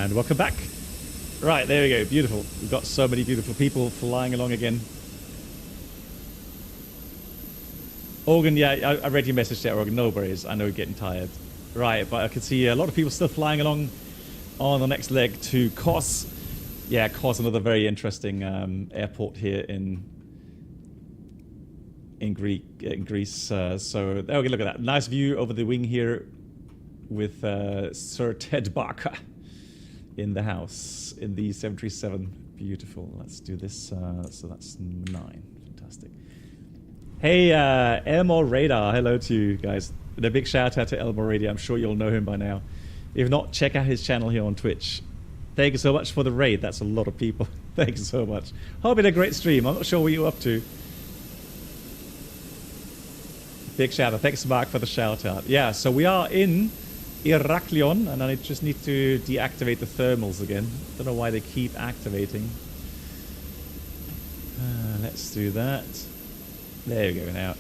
And welcome back. Right, there we go. Beautiful. We've got so many beautiful people flying along again. Organ, yeah, I read your message there, Organ. No worries. I know you're getting tired. Right, but I can see a lot of people still flying along on the next leg to Kos. Yeah, Kos, another very interesting airport here in Greece. So there we go. Look at that. Nice view over the wing here with Sir Ted Barker in the house in the 737. Beautiful. Let's do this. So that's 9. Fantastic. Hey, Elmore Radar. Hello to you guys. And a big shout out to Elmore Radar. I'm sure you'll know him by now. If not, check out his channel here on Twitch. Thank you so much for the raid. That's a lot of people. Thank you so much. Hope it's a great stream. I'm not sure what you're up to. Big shout out. Thanks, Mark, for the shout out. Yeah, so we are in Iraklion, and I just need to deactivate the thermals again. Don't know why they keep activating. Let's do that. There we go now.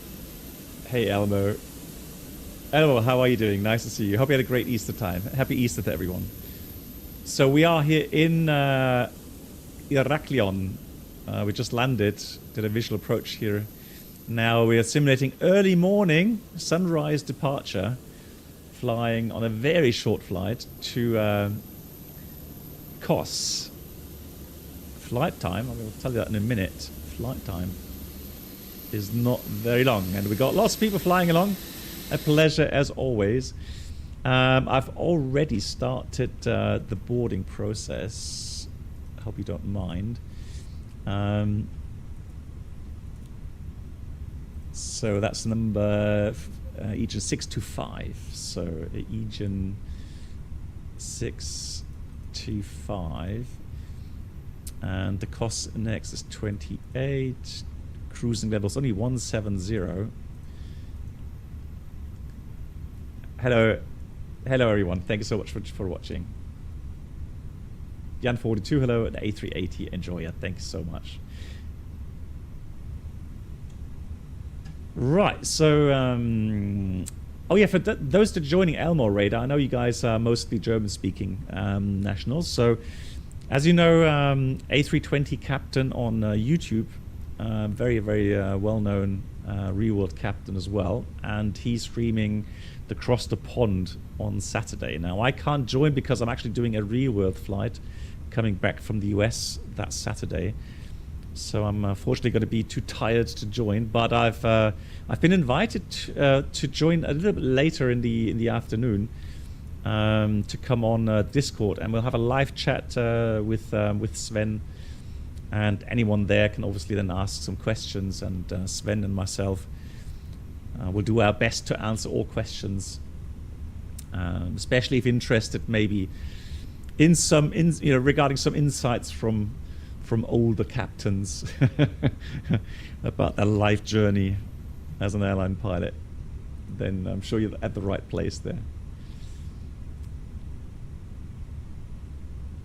Hey, Elmo. Elmo, how are you doing? Nice to see you. Hope you had a great Easter time. Happy Easter to everyone. So we are here in Iraklion. We just landed, did a visual approach here. Now we are simulating early morning sunrise departure, flying on a very short flight to Kos. Flight time, I'm going to tell you that in a minute. Flight time is not very long, and we got lots of people flying along. A pleasure as always. I've already started the boarding process. I hope you don't mind. So that's number Aegean 625. So Aegean 625. And the cost next is 28. Cruising levels only 170. Hello everyone. Thank you so much for watching. Jan42, hello, and A380 enjoyer. Thank you so much. Right, so oh yeah, for those that are joining Elmore Radar, I know you guys are mostly German-speaking nationals. So, as you know, A320 Captain on YouTube, very well-known real-world captain as well, and he's streaming the Cross the Pond on Saturday. Now, I can't join because I'm actually doing a real-world flight coming back from the US that Saturday. So I'm unfortunately going to be too tired to join, but I've been invited to join a little bit later in the afternoon to come on Discord, and we'll have a live chat with Sven, and anyone there can obviously then ask some questions, and Sven and myself will do our best to answer all questions, especially if interested maybe in some regarding some insights from older captains about their life journey as an airline pilot. Then I'm sure you're at the right place there.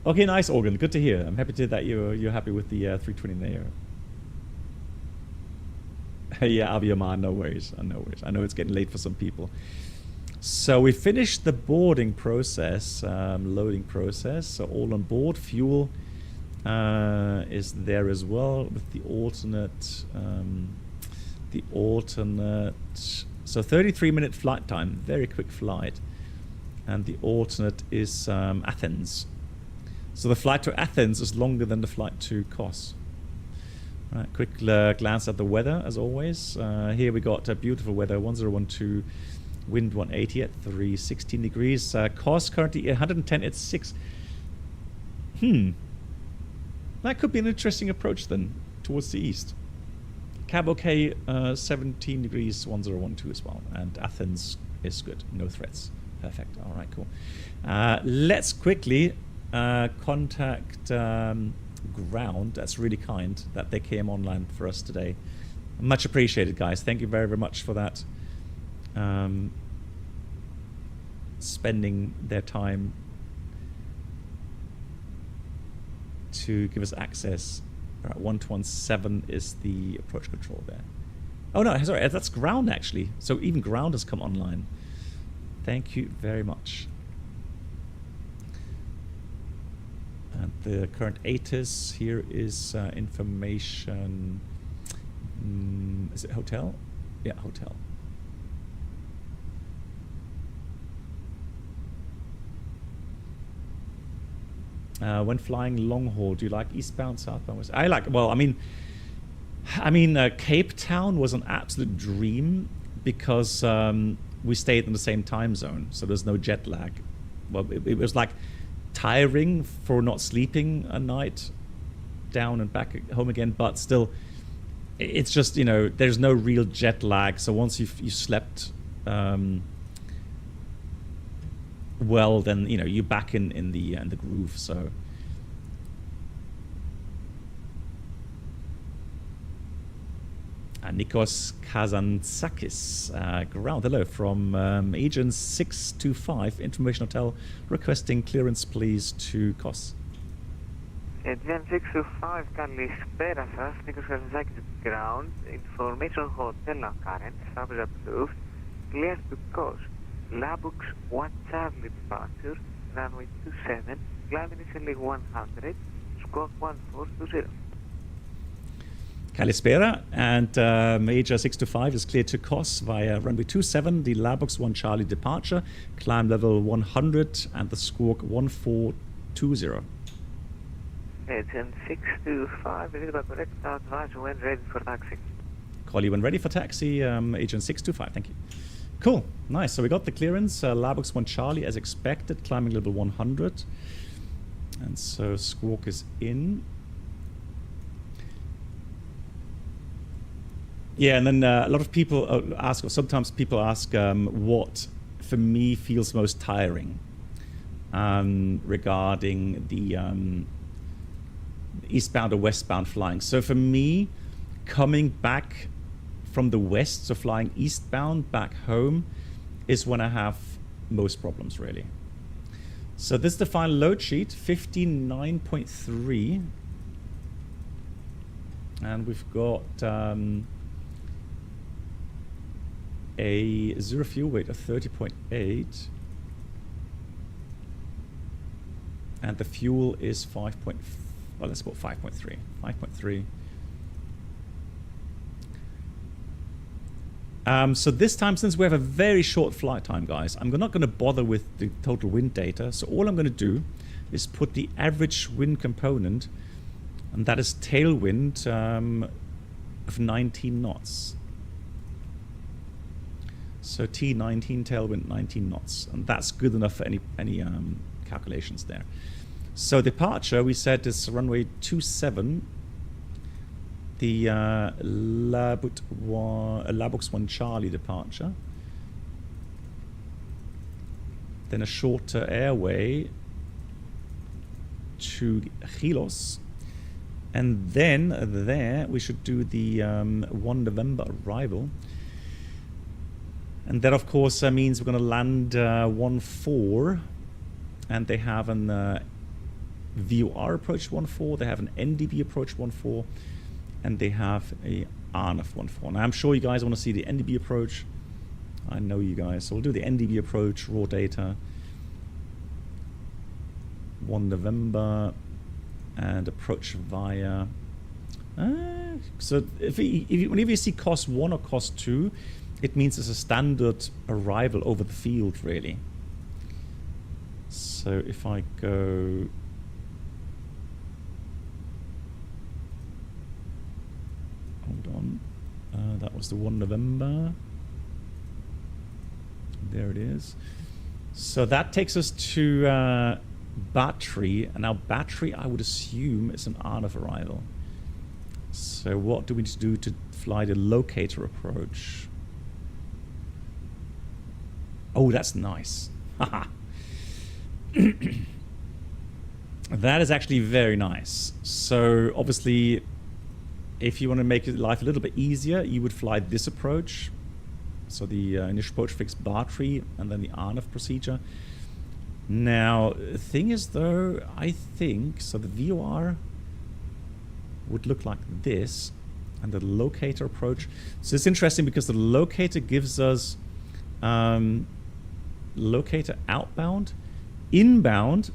Okay, nice, Organ. Good to hear. I'm happy to hear that you're happy with the 320 Neo. Yeah, Abiyama, no worries. No worries. I know it's getting late for some people. So we finished the boarding process, loading process. So all on board. Fuel is there as well with the alternate. So 33-minute flight time, very quick flight, and the alternate is Athens. So the flight to Athens is longer than the flight to Kos. Right, quick glance at the weather as always. Here we got beautiful weather, 1012, wind 180 at 316 degrees. Kos currently 110 at 6. That could be an interesting approach then towards the east. Cab OK, 17 degrees, 1012 as well, and Athens is good, no threats. Perfect. All right, cool. Let's quickly contact ground. That's really kind that they came online for us today. Much appreciated, guys. Thank you very much for that. Spending their time to give us access. All right, 1217 is the approach control there. Oh no, sorry, that's ground actually. So even ground has come online. Thank you very much. And the current ATIS here is information. Is it hotel? Yeah, hotel. When flying long haul, do you like eastbound, southbound, west? I like. Well, I mean, Cape Town was an absolute dream because we stayed in the same time zone, so there's no jet lag. Well, it was like tiring for not sleeping a night down and back home again, but still, it's just, you know, there's no real jet lag. So once you slept well, then, you know, you're back in the groove. So Nikos Kazantzakis, ground hello from Agent 625 Information Hotel, requesting clearance please to Kos. Agent 625, καλησπέρα σας. Nikos Kazantzakis, ground information hotel current, service approved, clear to Kos. Labux 1 Charlie departure, runway 27, climb initially 100, squawk 1420. Kalispera, and Major 625 is cleared to Kos via runway 27, the Labux 1 Charlie departure, climb level 100 and the squawk 1420. Agent 625, deliver correct advice when ready for taxi. Call you when ready for taxi, Agent 625, thank you. Cool, nice, so we got the clearance, Labux 1 Charlie as expected, climbing level 100. And so squawk is in. Yeah, and then a lot of people ask, or sometimes people ask, what for me feels most tiring regarding the eastbound or westbound flying. So for me, coming back from the west, so flying eastbound back home, is when I have most problems, really. So this is the final load sheet, 59.3. And we've got a zero fuel weight of 30.8, and the fuel is 5. Well, let's go 5.3. 5.3. So this time, since we have a very short flight time, guys, I'm not going to bother with the total wind data. So all I'm going to do is put the average wind component, and that is tailwind of 19 knots. So T19 tailwind 19 knots, and that's good enough for any calculations there. So departure, we said, is runway 27, the Labux 1 Charlie departure. Then a shorter airway to Chilos, and then there we should do the 1 November arrival. And that, of course, means we're going to land 1-4, and they have an VOR approach 1-4, they have an NDB approach 1-4, and they have a RNF 1-4. Now, I'm sure you guys want to see the NDB approach. I know you guys. So we'll do the NDB approach, raw data, 1 November, and approach via... so whenever you see cost 1 or cost 2, it means it's a standard arrival over the field, really. So if I go... Hold on. That was the 1 November. There it is. So that takes us to Battery. And now Battery, I would assume, is an RNF arrival. So what do we need to do to fly the locator approach? Oh, that's nice. Haha. That is actually very nice. So obviously, if you want to make life a little bit easier, you would fly this approach. So the initial approach fixed Battery, and then the RNF procedure. Now, the thing is, though, I think, so the VOR would look like this, and the locator approach. So it's interesting because the locator gives us locator outbound, inbound,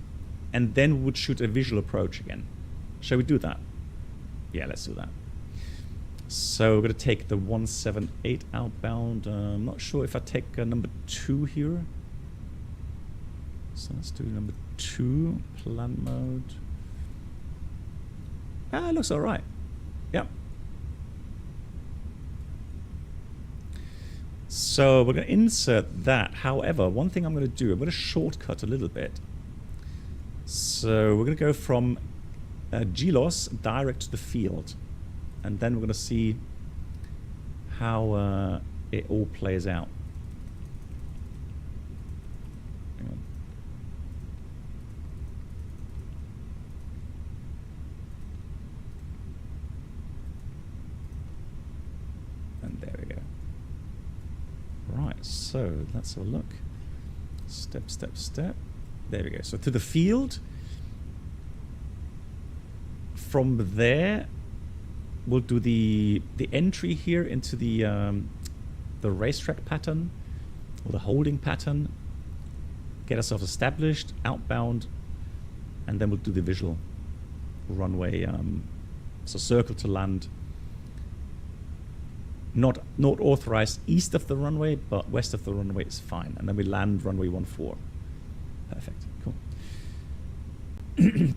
and then we would shoot a visual approach again. Shall we do that? Yeah, let's do that. So we're going to take the 178 outbound. I'm not sure if I take number 2 here. So let's do number 2, plan mode. Ah, it looks all right. Yep. So we're going to insert that. However, one thing I'm going to do, I'm going to shortcut a little bit. So we're going to go from GLOS direct to the field. And then we're going to see how it all plays out. Hang on. And there we go. Right, so let's have a look. Step, step, step. There we go. So to the field. From there, we'll do the entry here into the racetrack pattern or the holding pattern. Get ourselves established, outbound, and then we'll do the visual runway. So circle to land. Not authorized east of the runway, but west of the runway is fine. And then we land runway 14. Perfect. Cool.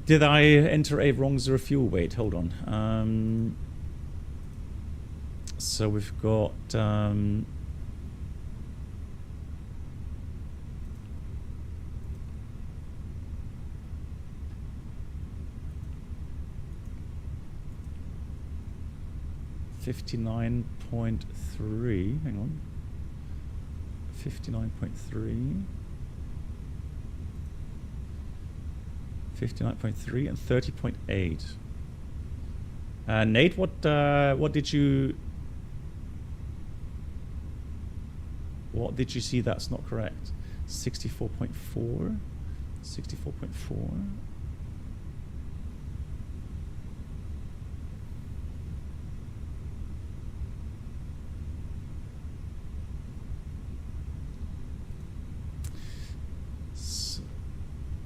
Did I enter a wrong 0 fuel weight? Hold on. So we've got 59.3. Hang on. 59.3. 59.3 and 30.8. Nate, what did you see that's not correct? 64.4. 64.4.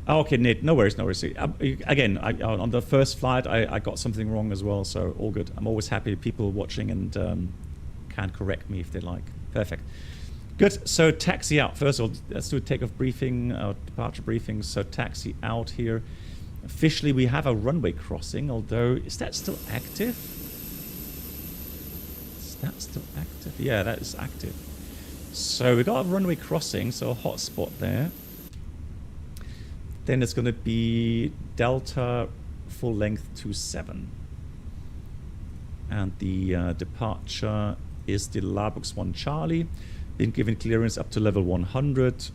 Oh, okay, Nate, no worries, no worries. Again, on the first flight, I got something wrong as well, so all good. I'm always happy people watching and can correct me if they like. Perfect. Good, so taxi out. First of all, let's do a takeoff briefing, departure briefing. So taxi out here. Officially, we have a runway crossing, although, is that still active? Is that still active? Yeah, that is active. So we got a runway crossing, so a hot spot there. Then it's going to be Delta full length 27. And the departure is the Labux 1 Charlie. Been given clearance up to level 100.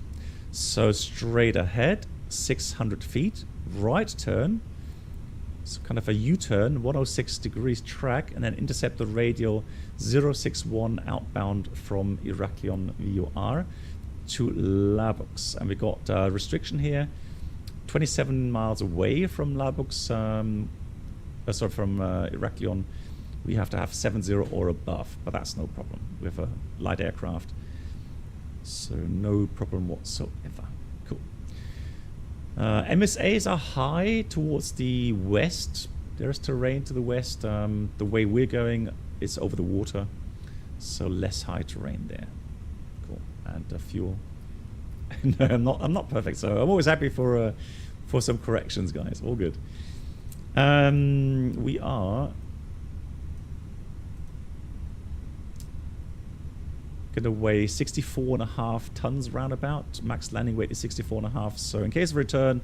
So straight ahead, 600 feet, right turn. So kind of a U-turn, 106 degrees track, and then intercept the radial 061 outbound from Iraklion VOR to Labux. And we got a restriction here. 27 miles away from Labux, from Iraklion, we have to have 70 or above, but that's no problem. We have a light aircraft, so no problem whatsoever. Cool. MSAs are high towards the west. There's terrain to the west. The way we're going is over the water, so less high terrain there. Cool. And fuel. No, I'm not perfect, so I'm always happy for some corrections, guys. All good. We are gonna weigh 64.5 tons roundabout. Max landing weight is 64.5. So in case of return,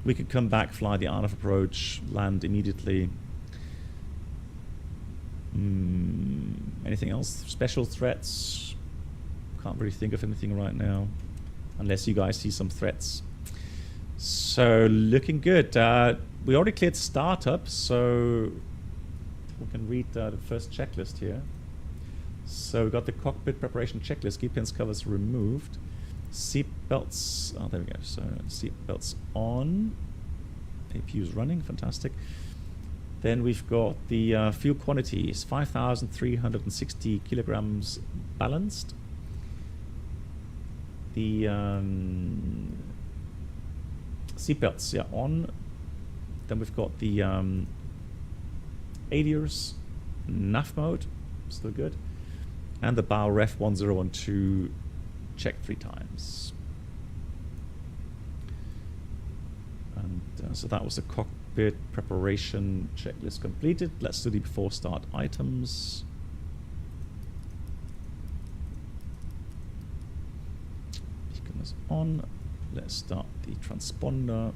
we could come back, fly the RF approach, land immediately. Anything else? Special threats? Can't really think of anything right now. Unless you guys see some threats. So looking good. We already cleared startup, so we can read the first checklist here. So we got the cockpit preparation checklist. Key pins covers removed. Seat belts. Oh, there we go. So seat belts on. APU is running. Fantastic. Then we've got the fuel quantities. 5,360 kilograms balanced. The seatbelts, yeah, on. Then we've got the ADIRS, nav mode, still good. And the bow ref 1012 checked 3 times. And so that was the cockpit preparation checklist completed. Let's do the before start items. Beacon is on. Let's start the transponder.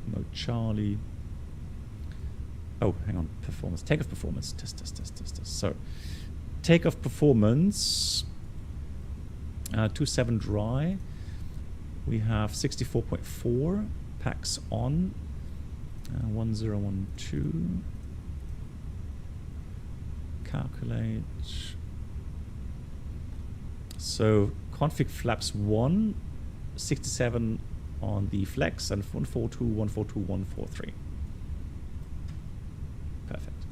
Mode Charlie. Oh, hang on. Performance. Takeoff performance. Test. So, takeoff performance. 27 dry. We have 64.4. Packs on. 1012. Calculate. So, config flaps 1. 67 on the flex and 142, 142, 143. Perfect.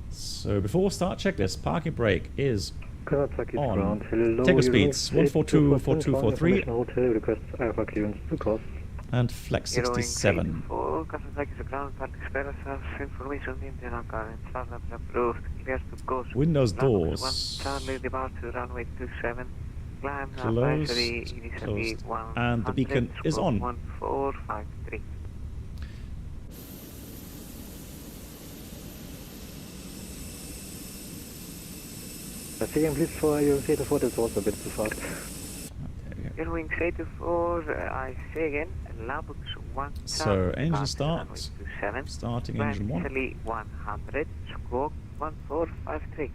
So before start checklist, parking brake is on. Takeoff speeds 142, 4243. And flex 67. Windows doors. Closed, and the beacon is on. 1453. Again, please for your A320, that's also a bit too fast. Airwing A320, I say again, Labux 1. So engine start. Starting engine 1. 100, squawk 1453.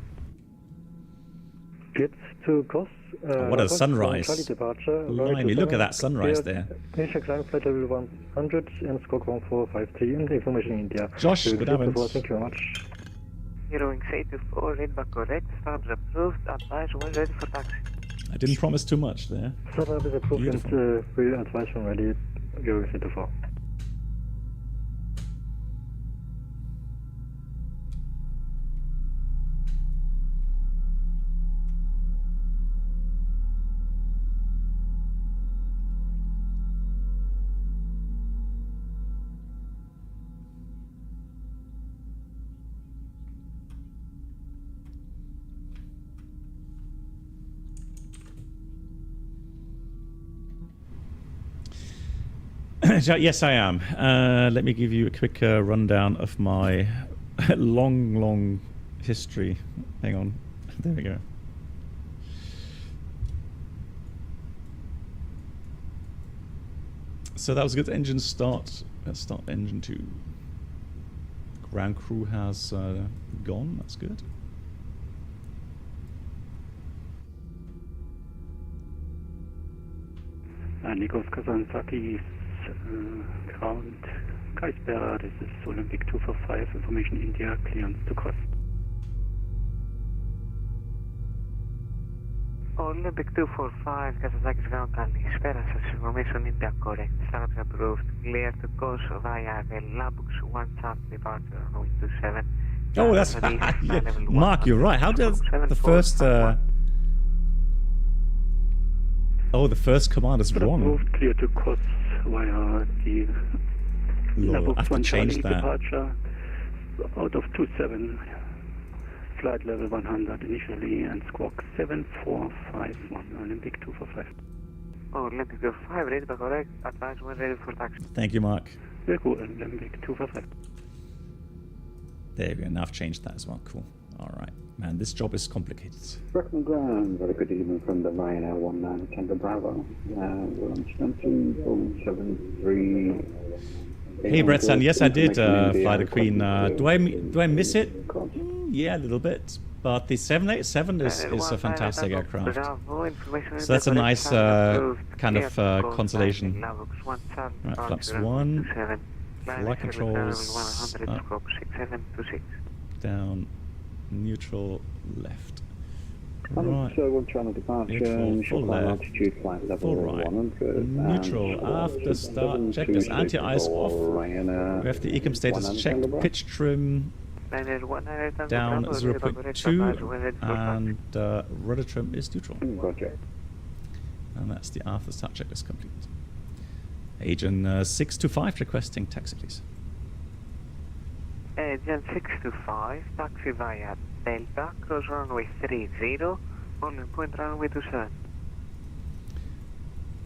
Get to cost. What a sunrise. Blimey, look at that sunrise there. Initial climb flight level 100 and squawk 1453 and information in India. Josh, good heavens. Thank you very much. Airwing A320, read back correct, startup approved, advise when ready for taxi. I didn't promise too much there. Startup is approved and will advise when ready. Airwing A320. Yes, I am. Let me give you a quick rundown of my long history. Hang on. There we go. So that was a good engine start. Let's start engine 2. Ground crew has gone. That's good. Nikos Kazantzakis, ground Kaisbera, this is Olympic 245, information India, clearance to cross. Olympic 245, Kazantzakis ground Kaisbera, information India correct, startup approved, clear to course via the Labux 1 chart departure on 27. Oh, that's yeah. Mark, you're right. How does the first oh, the first command is wrong. Approved, clear to cross via the Lol, I have to change that. Departure out of 27, flight level 100 initially, and squawk 7451, Olympic 245. Olympic 245, ready back correct, advise when ready for taxi. Thank you, Mark. Very cool, Olympic 245. There we go, now I've changed that as well. Cool. Alright. Man, this job is complicated. Brockman ground, very good evening from the Ryanair 19 Tango Bravo. Launch 73. Hey, Brett-san, yes, I did fly the Queen. Do I miss it? Yeah, a little bit. But the 787 is a fantastic aircraft. So that's a nice kind of consolation. Right, flaps 1. Flight controls. Down. Neutral left. Right. Neutral full left. Full right. Neutral after start. Check this. Anti-ice off. We have the ecom status checked. Pitch trim down 0.2 and rudder trim is neutral. And that's the after start checklist complete. Agent 625 requesting taxi, please. Agent 625, taxi via Delta, cross runway 30, holding point runway 27.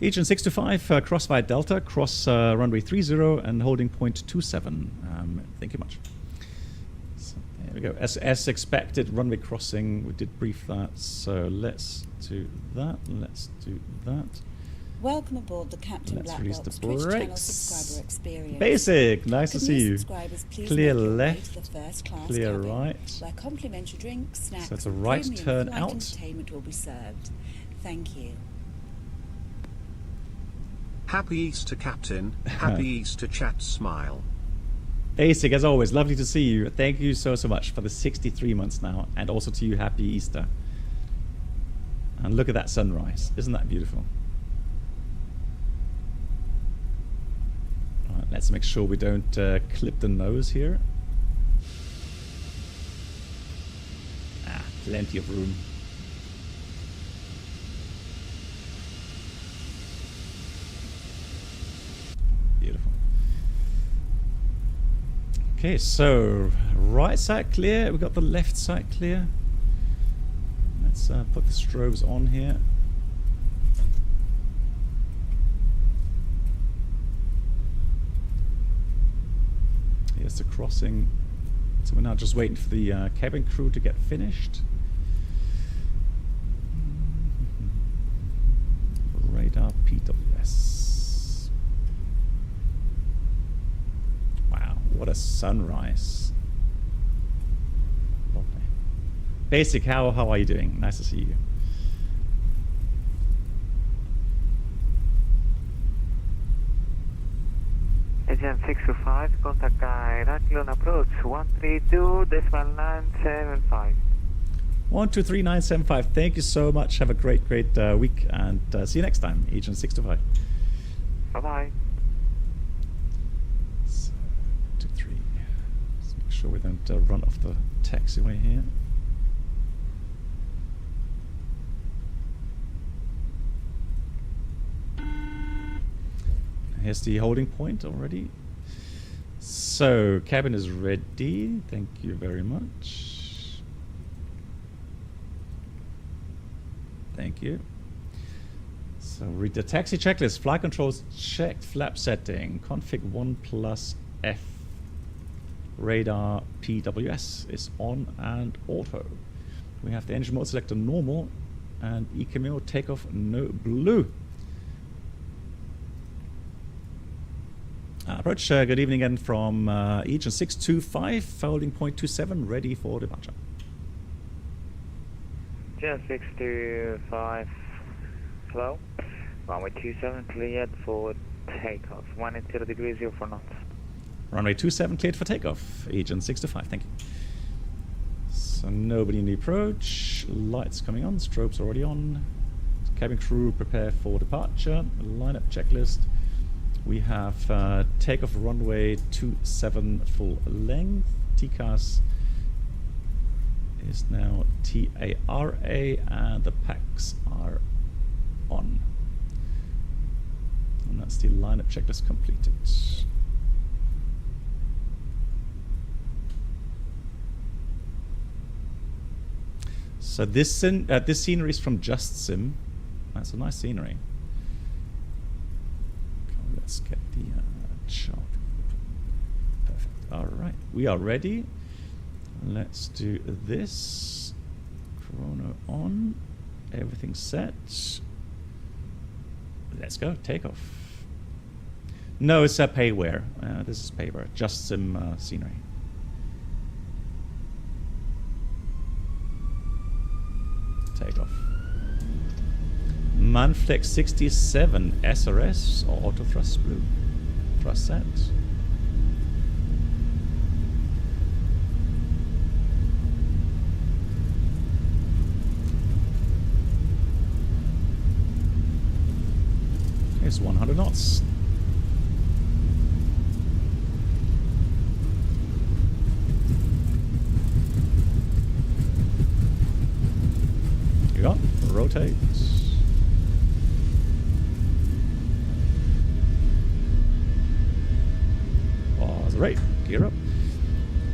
Agent 625, cross via Delta, cross runway 30 and holding point 27. Thank you much. So there we go. As expected, runway crossing, we did brief that, so let's do that, let's do that. Welcome aboard the Captain Let's Black release Box the Twitch channel brakes. subscriber experience. Basic, nice to Could see new you. subscribers please Clear make your way left, to the first class clear cabin, right. where complimentary drinks, snacks, So it's a and right premium turn flight out. entertainment will be served. Thank you. Happy Easter, Captain. Happy Easter, chat smile. Basic, as always, lovely to see you. Thank you so much for the 63 months now, and also to you, happy Easter. And look at that sunrise. Isn't that beautiful? All right, let's make sure we don't clip the nose here. Ah, plenty of room. Beautiful. Okay, so right side clear. We've got the left side clear. Let's put the strobes on here. Here's the crossing. So we're now just waiting for the cabin crew to get finished. Radar PWS. Wow, what a sunrise. Lovely. Basic, how are you doing? Nice to see you. Agent 625, contact Iraklion approach 132.975. 123975. Thank you so much. Have a great week, and see you next time, Agent 625. Bye-bye. So, 23. Let's make sure we don't run off the taxiway here. Here's the holding point already. So, cabin is ready. Thank you very much. Thank you. So, read the taxi checklist. Flight controls checked. Flap setting. Config 1+ F. Radar PWS is on and auto. We have the engine mode selector normal and ECMO takeoff no blue. Approach, good evening again from Agent 625, holding point 27, ready for departure. Agent 625, hello. Runway 27 cleared for takeoff. 180 degrees 04 knots. Runway 27 cleared for takeoff. Agent 625, thank you. So nobody in the approach. Lights coming on, strobes already on. Cabin crew prepare for departure. Lineup checklist. We have takeoff runway 27 full length. TCAS is now TARA and the packs are on. And that's the lineup checklist completed. So this scenery is from Just Sim. That's a nice scenery. Let's get the chart. Perfect. All right, we are ready. Let's do this. Chrono on. Everything set. Let's go. Takeoff. No, it's a payware. This is payware. Just Sim scenery. Takeoff. Manflex 67 SRS or auto thrust blue. Thrust set. It's 100 knots. You got rotate. Great. Gear up.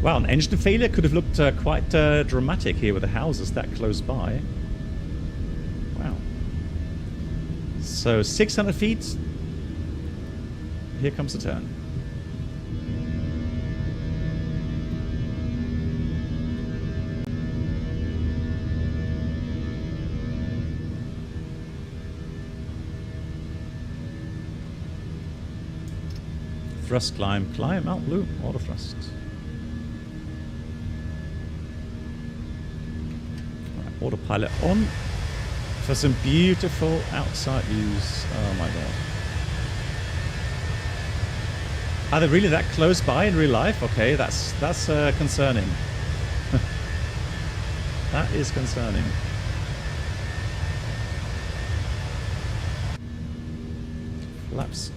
Wow, an engine failure could have looked quite dramatic here with the houses that close by. Wow. So 600 feet. Here comes the turn. Thrust climb, climb, out blue, auto thrust. Right, autopilot on for some beautiful outside views. Oh my god. Are they really that close by in real life? Okay, that's concerning. That is concerning. Flaps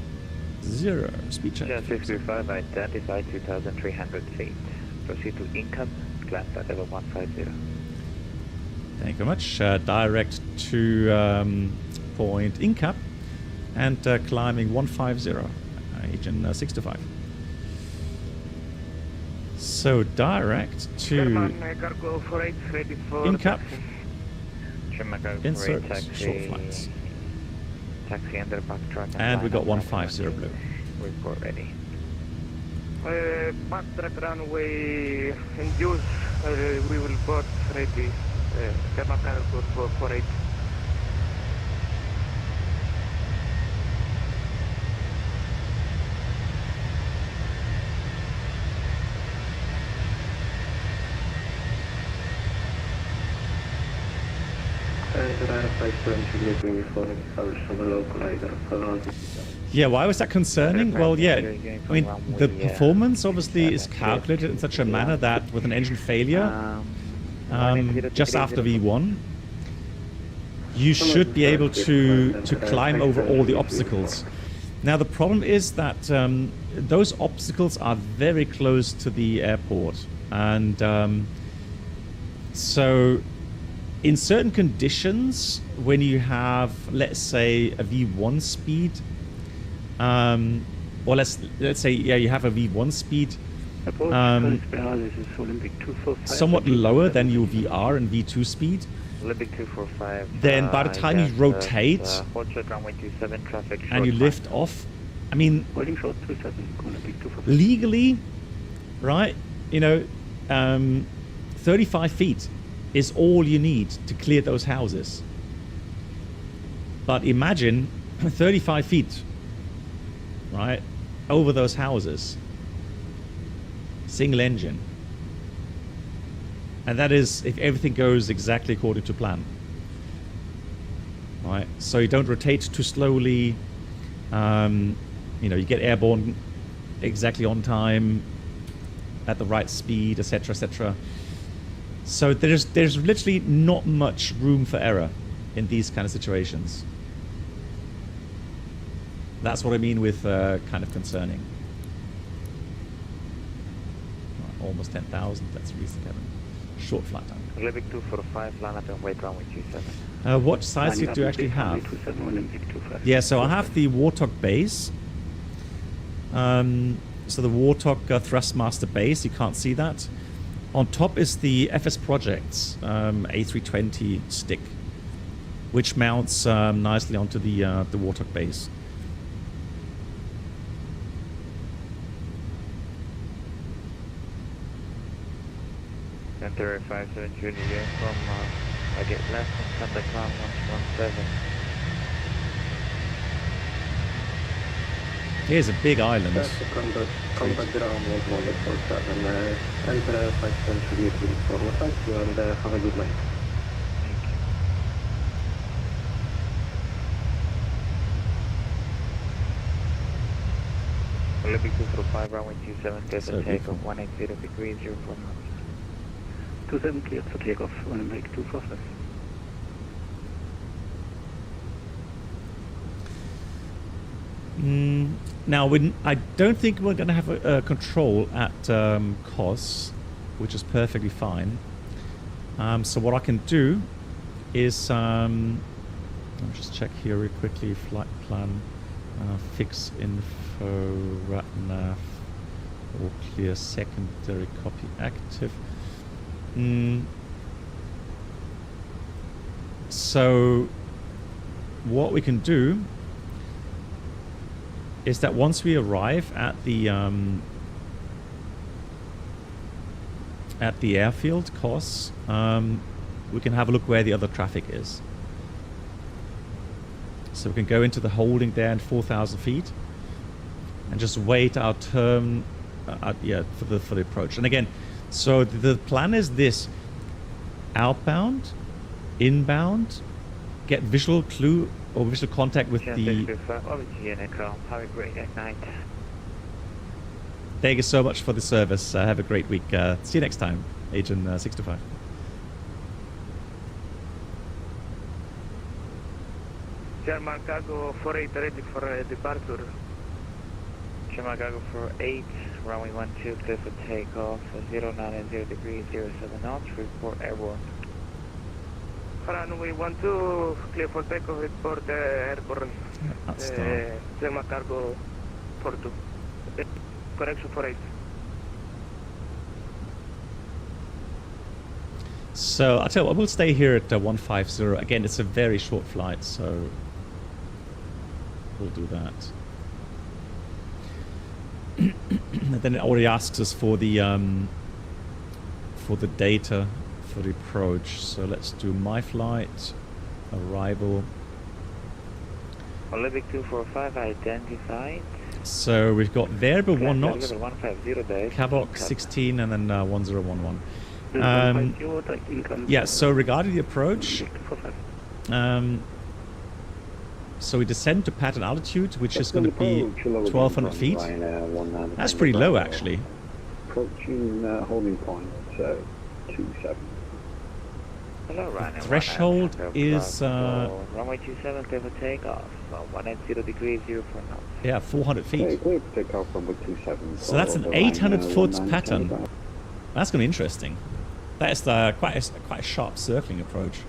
0. Speed check. Just 625, identify 2,300 feet. Proceed to income, climb at level 150. Thank you very much. Direct to point incap and climbing 150. Agent 625. So direct to cargo for 8 ready for incap. Insert short flights. Taxi under back truck. And we got 150 blue. Report ready. Backtrack runway in use. We will board ready. Thermal cargo for 8. Yeah, why was that concerning? Well, yeah, I mean, the performance obviously is calculated in such a manner that with an engine failure, just after V1, you should be able to climb over all the obstacles. Now, the problem is that those obstacles are very close to the airport. And so in certain conditions, when you have, let's say, a V1 speed, or let's say, yeah, you have a V1 speed somewhat lower than your VR and V2 speed, Olympic 245. then by the time you rotate and you lift off, I mean, legally, right, you know, 35 feet is all you need to clear those houses. But imagine 35 feet, right, over those houses, single engine. And that is if everything goes exactly according to plan. Right, so you don't rotate too slowly, you know, you get airborne exactly on time, at the right speed, etc., etc. So there's literally not much room for error in these kind of situations. That's what I mean with kind of concerning. Right, almost 10,000. That's reason, Kevin. Short flight time. Olympic 245, line up and wait runway 27. What size seat do you actually have? Yeah, so I have the Warthog base. So the Warthog Thrustmaster base, you can't see that. On top is the FS Projects A320 stick, which mounts nicely onto the Warthog base. Enter 57 Juliet from I get left from Santa Clara 117. Here's a big island. Contact ground 1147. Enter 57 Juliet forward taxi and have a good night. Olympic 245, runway 27, get the takeoff 180 degrees, 04 knots. 27 cleared for takeoff, Olympic 245. Now, I don't think we're going to have a control at COS, which is perfectly fine. So what I can do is, let me just check here real quickly, flight plan, fix info, RATNAV, All clear, secondary copy active. So what we can do is that once we arrive at the airfield, Kos, we can have a look where the other traffic is. So we can go into the holding there at 4,000 feet and just wait our turn for the approach. And again, so the plan is this: outbound, inbound, get visual clue or visual contact with the... Have a great night. Thank you so much for the service. Have a great week. See you next time, Agent 625. German cargo 48 ready for departure. German cargo 48, runway 12, clear for takeoff, 090 degrees, 07 knots, report airborne. Runway 12, clear for takeoff, report airborne. German cargo 42. Correction 48. So I'll tell you what, we'll stay here at 150. Again, it's a very short flight, so we'll do that. And then it already asks us for the data for the approach. So let's do my flight, arrival. Olympic 245 identified. So we've got variable 1 knot, 150 Cabok 16, and then 1011. Yeah, so regarding the approach, so we descend to pattern altitude, which is going to be 1,200 feet. That's pretty low, actually. Approaching holding point, so 27. Hello, Ryan. Threshold is runway 27, clear for takeoff. 180 degrees, 04 knots. Yeah, 400 feet. Clear for takeoff runway 27. So that's an 800-foot pattern. That's going to be interesting. That is quite a sharp circling approach.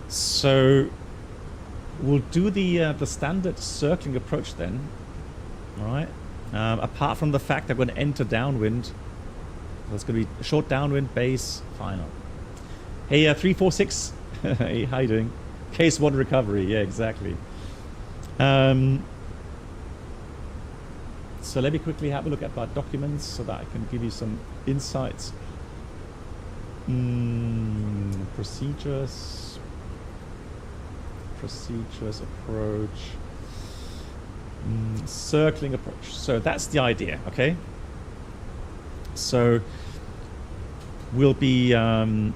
So we'll do the standard circling approach then. All right. Apart from the fact that we're going to enter downwind, there's going to be a short downwind, base, final. Hey, 346. Hey, how you doing? Case 1 recovery. Yeah, exactly. So let me quickly have a look at my documents so that I can give you some insights. Procedures, approach, circling approach. So that's the idea, okay? So we'll be on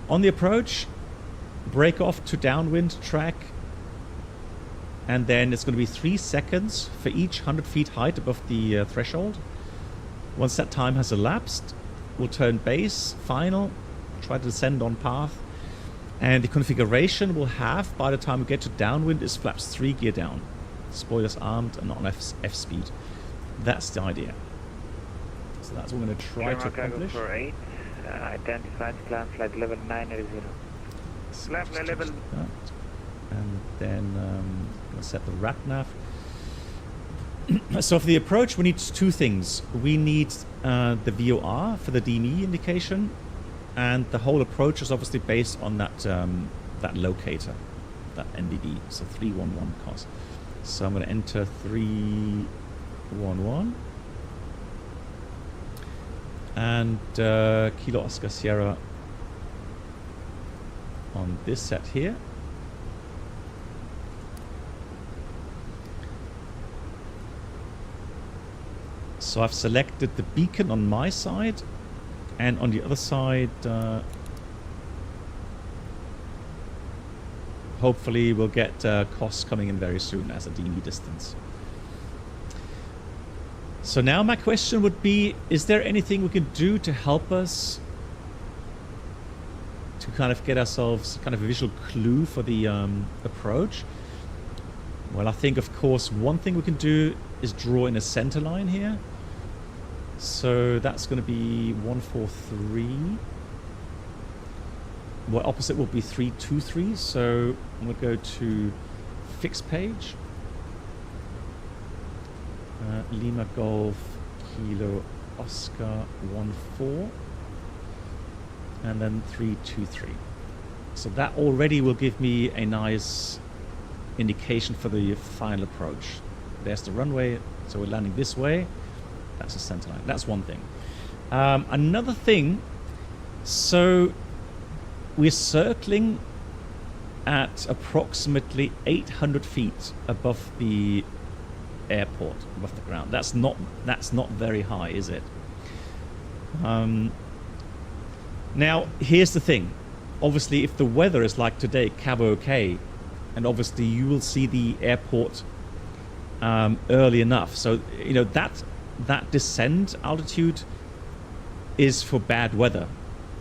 the approach, break off to downwind track, and then it's going to be 3 seconds for each 100 feet height above the threshold. Once that time has elapsed, we'll turn base, final, try to descend on path, and the configuration we'll have by the time we get to downwind is flaps 3 gear down, spoilers armed and on F speed. That's the idea. So that's what we're going to try to accomplish. 48, identified climb flight level 980. Level 11. And then we'll set the rat nav. So for the approach, we need 2 things. We need the VOR for the DME indication, and the whole approach is obviously based on that that locator, that NBB, so 311 cost. So I'm going to enter 311 and Kilo Oscar Sierra on this set here. So I've selected the beacon on my side, and on the other side, hopefully we'll get costs coming in very soon as a DME distance. So now my question would be, is there anything we can do to help us to kind of get ourselves kind of a visual clue for the approach? Well, I think, of course, one thing we can do is draw in a center line here. So that's going to be 143. Well, opposite will be 323. So I'm going to go to fixed page. Lima Golf Kilo Oscar 14, and then 323. So that already will give me a nice indication for the final approach. There's the runway, so we're landing this way. That's the center line. That's one thing. Another thing, so we're circling at approximately 800 feet above the airport, above the ground. That's not very high, is it? Now, here's the thing. Obviously, if the weather is like today, cab okay, and obviously you will see the airport early enough. So, you know, that descent altitude is for bad weather.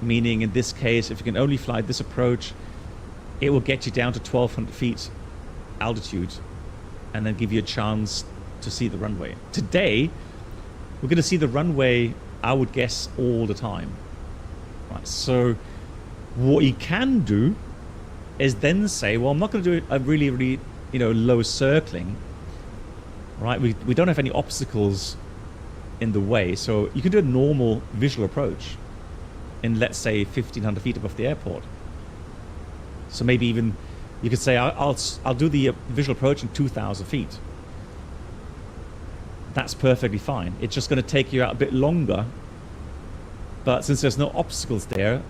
Meaning, in this case, if you can only fly this approach, it will get you down to 1,200 feet altitude and then give you a chance to see the runway. Today, we're going to see the runway, I would guess, all the time. Right, so what you can do is then say, well, I'm not going to do a really, really, you know, low circling. Right, we don't have any obstacles in the way, so you can do a normal visual approach in, let's say, 1,500 feet above the airport. So maybe even you could say, I'll do the visual approach in 2,000 feet. That's perfectly fine. It's just going to take you out a bit longer, but since there's no obstacles there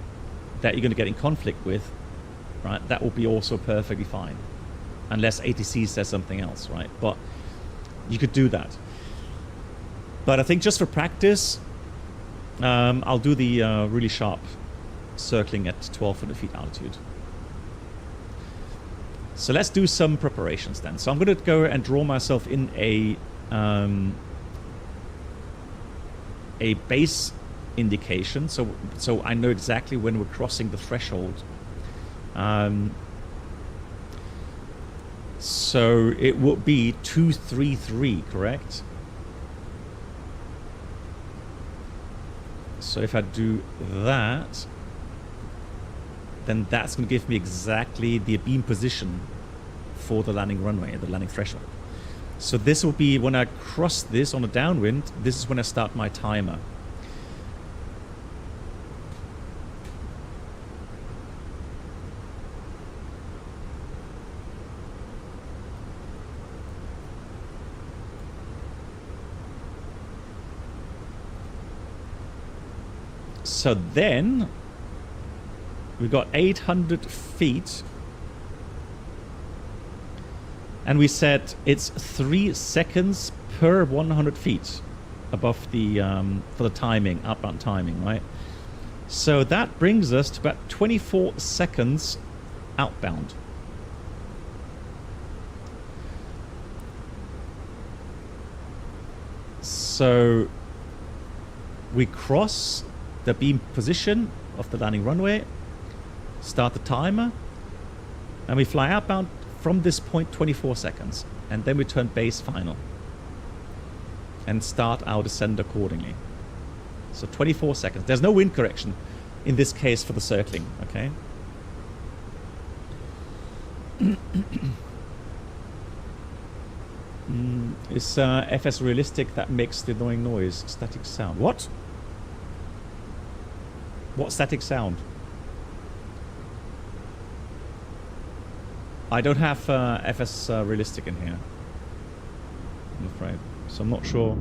that you're going to get in conflict with, right, that will be also perfectly fine, unless ATC says something else, right? But you could do that. But I think just for practice, I'll do the really sharp circling at 1,200 feet altitude. So let's do some preparations then. So I'm going to go and draw myself in a base indication, so I know exactly when we're crossing the threshold. So it would be 233, correct? So if I do that, then that's going to give me exactly the beam position for the landing runway, the landing threshold. So this will be when I cross this on a downwind, this is when I start my timer. So then we've got 800 feet, and we said it's 3 seconds per 100 feet above the for the timing, outbound timing, right? So that brings us to about 24 seconds outbound. So we cross the beam position of the landing runway, start the timer, and we fly outbound from this point 24 seconds, and then we turn base final and start our descent accordingly. So 24 seconds. There's no wind correction in this case for the circling, okay? Is FS realistic? That makes the annoying noise. Static sound. What? What static sound? I don't have FS realistic in here, I'm afraid. So I'm not sure.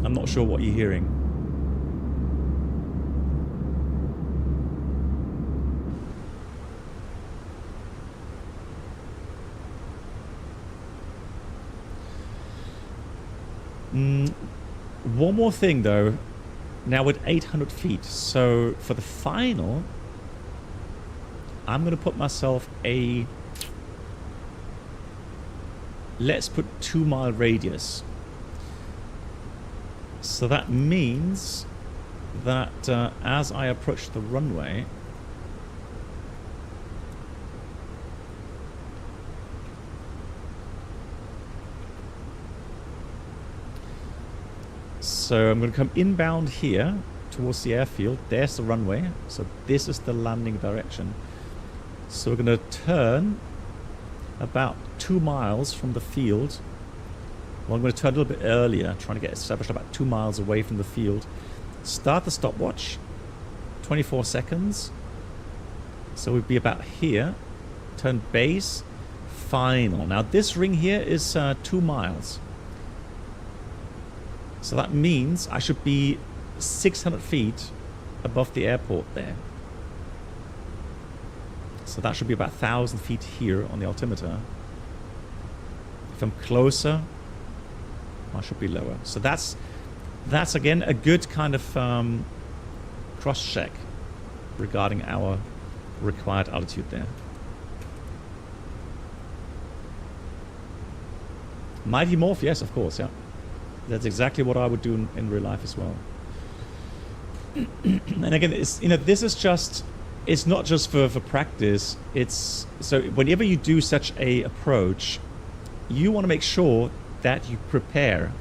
I'm not sure what you're hearing. One more thing though. Now with 800 feet, so for the final, I'm going to put myself a, let's put 2 mile radius. So that means that as I approach the runway, so I'm going to come inbound here towards the airfield. There's the runway. So this is the landing direction. So we're going to turn about 2 miles from the field. Well, I'm going to turn a little bit earlier, trying to get established about 2 miles away from the field. Start the stopwatch, 24 seconds. So we'd be about here. Turn base, final. Now this ring here is 2 miles. So that means I should be 600 feet above the airport there. So that should be about 1,000 feet here on the altimeter. If I'm closer, I should be lower. So that's again a good kind of cross-check regarding our required altitude there. Mighty Morph, yes, of course, yeah. That's exactly what I would do in real life as well. And again, it's, you know, this is just, it's not just for practice. It's, so whenever you do such a approach, you want to make sure that you prepare.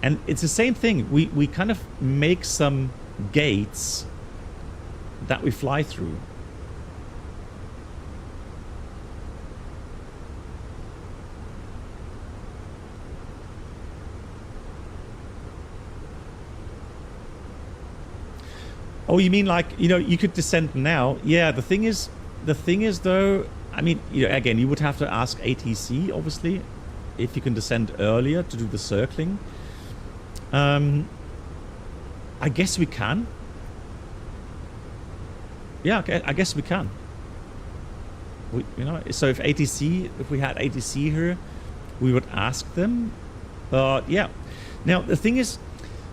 And it's the same thing. We kind of make some gates that we fly through. Oh, you mean like, you know, you could descend now? Yeah, the thing is though, I mean, you know, again, you would have to ask ATC, obviously, if you can descend earlier to do the circling. I guess we can. Yeah, okay, I guess we can. You know, so if we had ATC here, we would ask them. But yeah, now the thing is,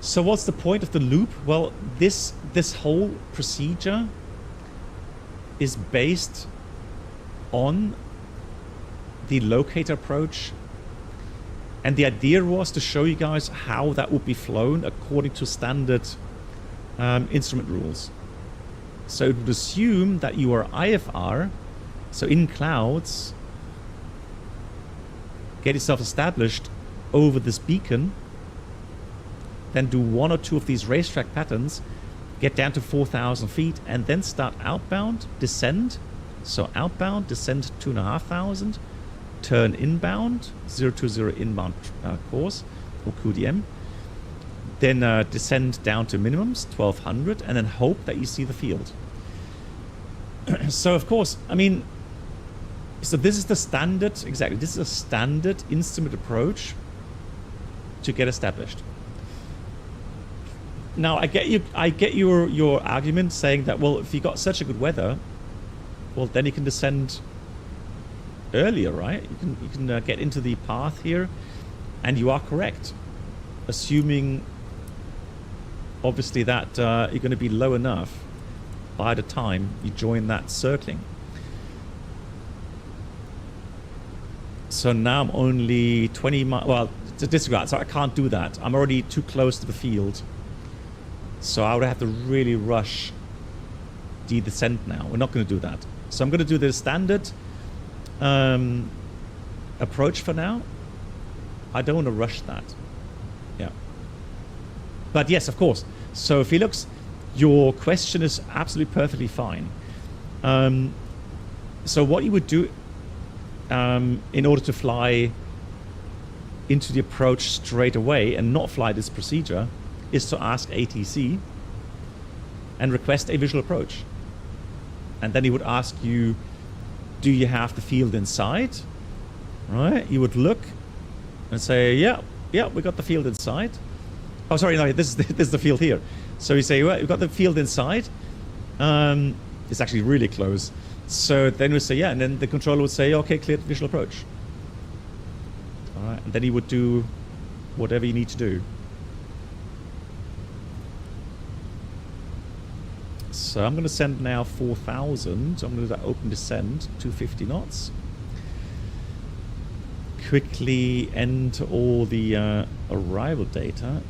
so what's the point of the loop? Well, this whole procedure is based on the locator approach, and the idea was to show you guys how that would be flown according to standard instrument rules. So it would assume that you are IFR, so in clouds, get yourself established over this beacon, then do 1 or 2 of these racetrack patterns, get down to 4,000 feet, and then start outbound, descend. So outbound, descend 2,500, turn inbound, 020 inbound course, or QDM. Then descend down to minimums, 1,200, and then hope that you see the field. So of course, I mean, so this is the standard, exactly, this is a standard instrument approach to get established. Now I get your argument saying that, well, if you got such a good weather, well, then you can descend earlier, right? You can get into the path here, and you are correct, assuming obviously that you're going to be low enough by the time you join that circling. So now I'm only 20 miles. Well, to disregard, so I can't do that. I'm already too close to the field. So I would have to really rush the descent now. We're not going to do that. So I'm going to do the standard approach for now. I don't want to rush that. Yeah. But yes, of course. So Felix, your question is absolutely perfectly fine. So what you would do in order to fly into the approach straight away and not fly this procedure is to ask ATC and request a visual approach. And then he would ask you, do you have the field inside? Right? You would look and say, yeah, we got the field inside. Oh, sorry, no, this is the field here. So you say, well, we've got the field inside. It's actually really close. So then we say, yeah, and then the controller would say, okay, clear visual approach. All right, and then he would do whatever you need to do. So I'm going to send now 4,000. I'm going to do that open descent, 250 knots. Quickly enter all the arrival data.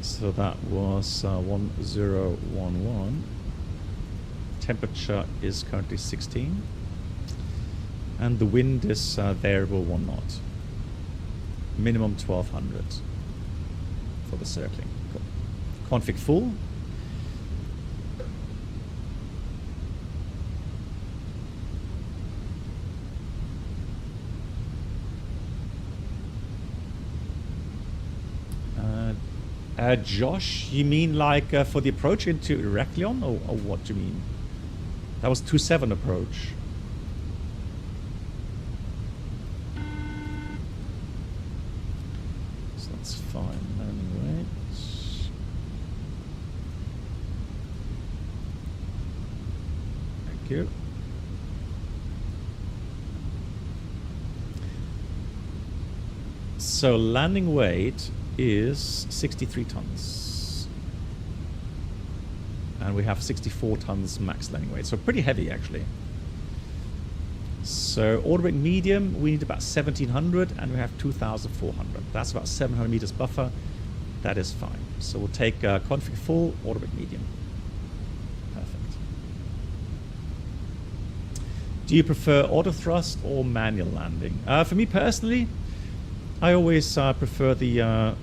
So that was 1011. Temperature is currently 16. And the wind is variable 1 knot. Minimum 1200. for the circling. Cool. Config full. Josh, you mean like for the approach into Iraklion, or what do you mean? That was 27 approach. So that's fine. Landing weight. Thank you. So landing weight is 63 tons. And we have 64 tons max landing weight. So pretty heavy, actually. So order weight medium, we need about 1,700, and we have 2,400. That's about 700 meters buffer. That is fine. So we'll take config full, order weight medium. Perfect. Do you prefer auto thrust or manual landing? For me personally, I always prefer the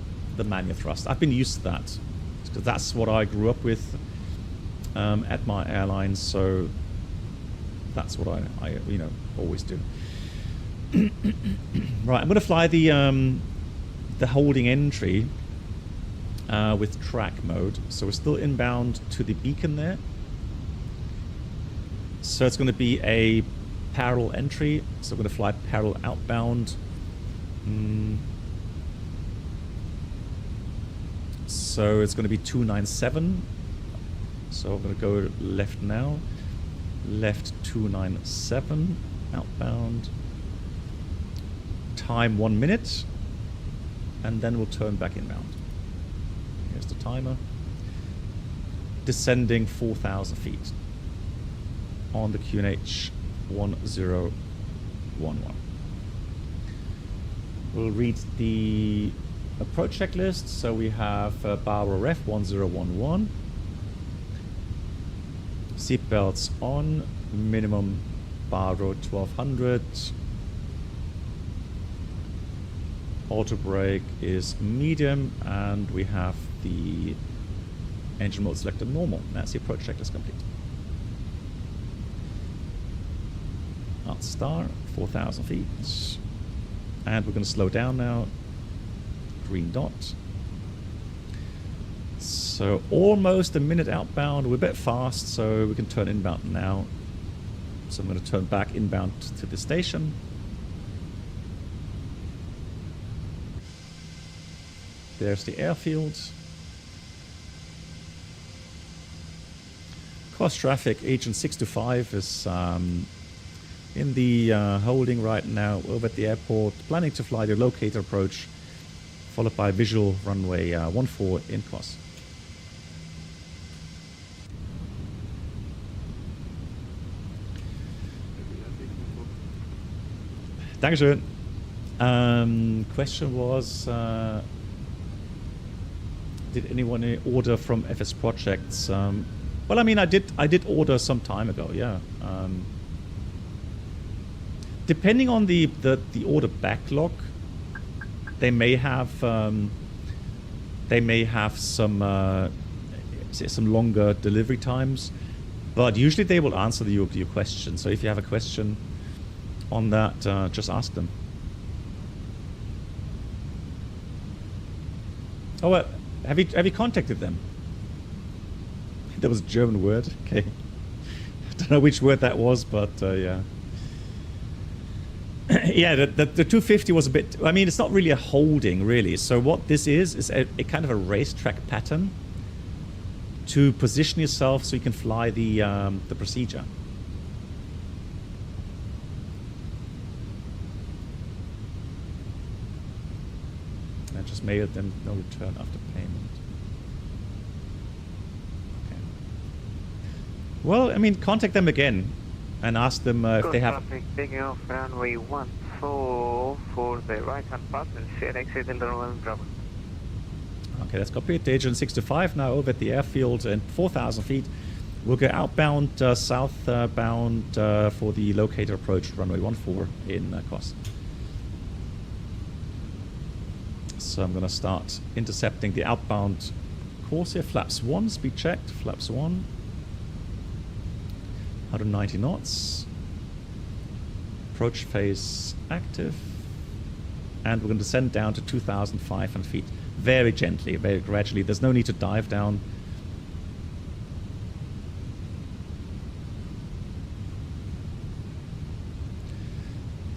manual thrust. I've been used to that because that's what I grew up with at my airline. So that's what I always do. Right, I'm going to fly the holding entry with track mode. So we're still inbound to the beacon there. So it's going to be a parallel entry. So we're going to fly parallel outbound. So it's going to be 297. So I'm going to go left now. Left 297, outbound. Time 1 minute. And then we'll turn back inbound. Here's the timer. Descending 4,000 feet on the QNH 1011. We'll read the approach checklist. So we have Barbara Ref 1011. Seatbelts on. Minimum bar road 1200. Auto brake is medium, and we have the engine mode selected normal. That's the approach checklist complete. Alt star 4,000 feet. And we're going to slow down now. Green dot. So almost a minute outbound. We're a bit fast, so we can turn inbound now. So I'm going to turn back inbound to the station. There's the airfield. Cross traffic, agent 625 is in the holding right now over at the airport, planning to fly the locator approach, followed by visual runway 14 in cross. Dankeschön. Question was, did anyone order from FS Projects? Well, I mean, I did order some time ago, yeah. Depending on the order backlog, they may have some longer delivery times, but usually they will answer your question. So if you have a question on that, just ask them. Oh, well, have you contacted them? That was a German word. Okay, I don't know which word that was, but yeah. Yeah, the 250 was a bit. I mean, it's not really a holding, really. So what this is a kind of a racetrack pattern to position yourself so you can fly the procedure. I just mailed them no return after payment. Okay. Well, I mean, contact them again and ask them if they have. Traffic taking off runway 14 for the right-hand partner, FENIX Bravo. Okay, that's copied. Agent 625 now over at the airfield and 4,000 feet. We'll go outbound, southbound for the locator approach, runway 14 in cross. So I'm going to start intercepting the outbound course here. Flaps 1, speed checked. Flaps 1. 190 knots. Approach phase active. And we're going to descend down to 2,500 feet. Very gently, very gradually. There's no need to dive down.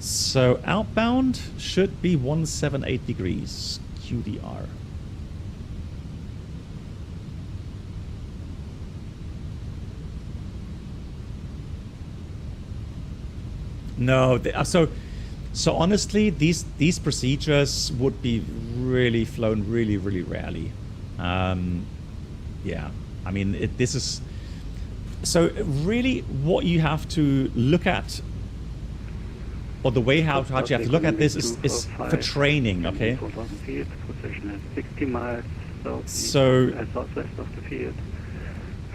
So outbound should be 178 degrees QDR. No, so honestly, these procedures would be really flown really rarely. Yeah, I mean this is so really what you have to look at. Or the way how you have to look at this is for training, okay? 4,000 feet, position at 60 miles, so southwest of the field.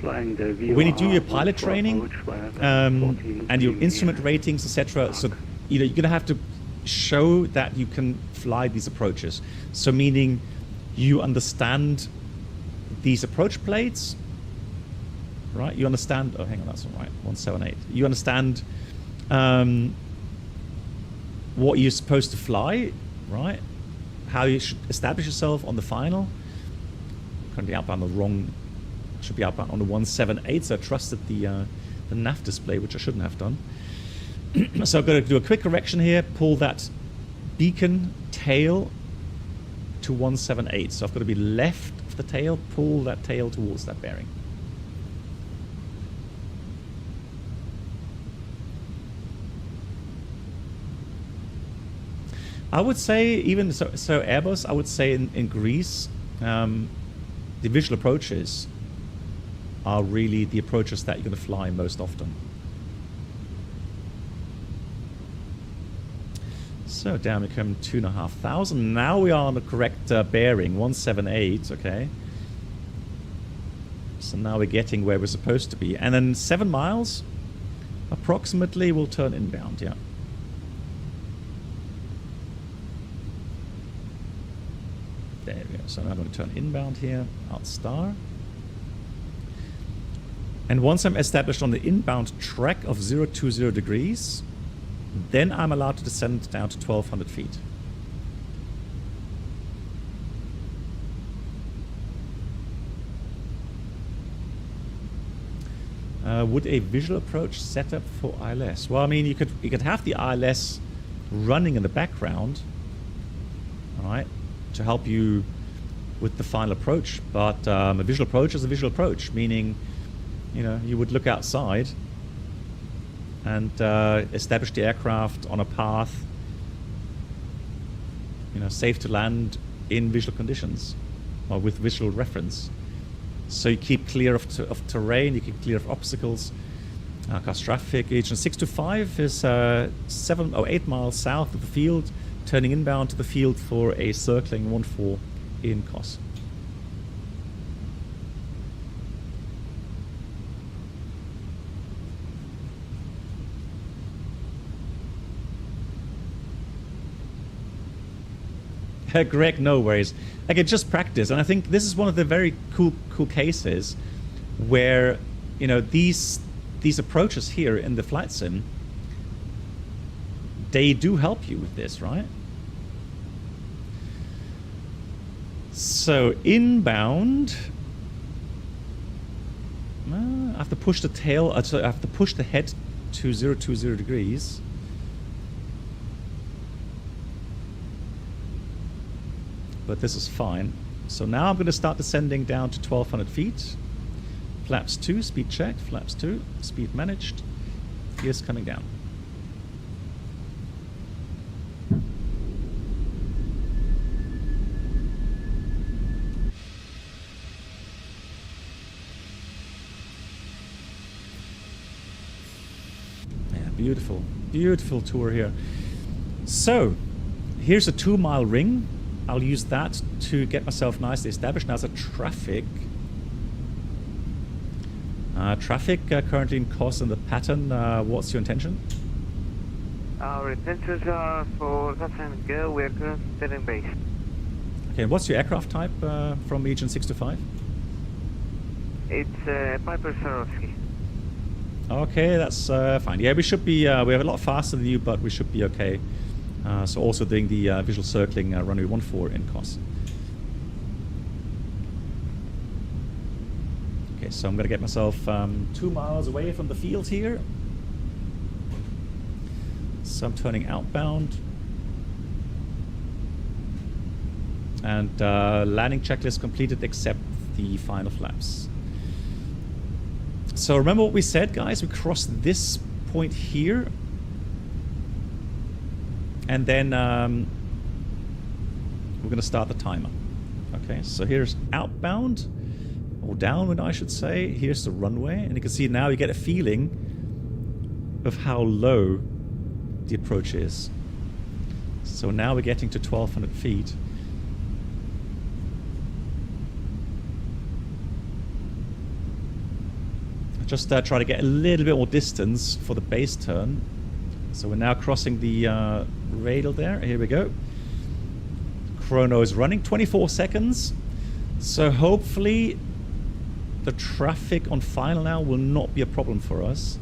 Flying the VOR when you do your pilot training and your instrument ratings, etc., so you're going to have to show that you can fly these approaches. So meaning you understand these approach plates, right? You understand. Oh, hang on, that's all right. 178. You understand. What you're supposed to fly, right? How you should establish yourself on the final. Currently outbound on the wrong, should be outbound on the 178, so I trusted the nav display, which I shouldn't have done. So I've got to do a quick correction here, pull that beacon tail to 178. So I've got to be left of the tail, pull that tail towards that bearing. I would say even so Airbus, I would say in Greece, the visual approaches are really the approaches that you're going to fly most often. So down we come 2,500. Now we are on the correct bearing, 178, okay. So now we're getting where we're supposed to be. And then 7 miles, approximately, we'll turn inbound, yeah. There we go. So now I'm going to turn inbound here, Alt star. And once I'm established on the inbound track of 020 degrees, then I'm allowed to descend down to 1,200 feet. Would a visual approach set up for ILS? Well, I mean, you could have the ILS running in the background, all right, to help you with the final approach, but a visual approach is a visual approach, meaning, you know, you would look outside and establish the aircraft on a path, you know, safe to land in visual conditions or with visual reference. So you keep clear of terrain, you keep clear of obstacles. Cars traffic, region 625 is 7 or 8 miles south of the field, turning inbound to the field for a circling 14 in COS. Greg, no worries. Again, just practice, and I think this is one of the very cool cases where, you know, these approaches here in the flight sim, they do help you with this, right? So inbound, I have to push the tail. So I have to push the head to 020 degrees. But this is fine. So now I'm going to start descending down to 1,200 feet. Flaps 2, speed checked. Flaps 2, speed managed. Gears coming down. Yeah, beautiful, beautiful tour here. So here's a 2-mile ring. I'll use that to get myself nicely established. Now, as a traffic, currently in course in the pattern. What's your intention? Our intentions are for that time go. We are currently setting base. Okay, what's your aircraft type from region 625? It's Piper Swarovski. Okay, that's fine. Yeah, we should be, we have a lot faster than you, but we should be okay. So also doing the visual circling runway 14 in COS. Okay, so I'm going to get myself 2 miles away from the field here. So I'm turning outbound. And landing checklist completed except the final flaps. So remember what we said, guys? We crossed this point here. And then we're going to start the timer. Okay, so here's outbound, or downwind I should say. Here's the runway. And you can see now you get a feeling of how low the approach is. So now we're getting to 1,200 feet. Just try to get a little bit more distance for the base turn. So we're now crossing the radial there. Here we go. Chrono is running 24 seconds. So hopefully the traffic on final now will not be a problem for us.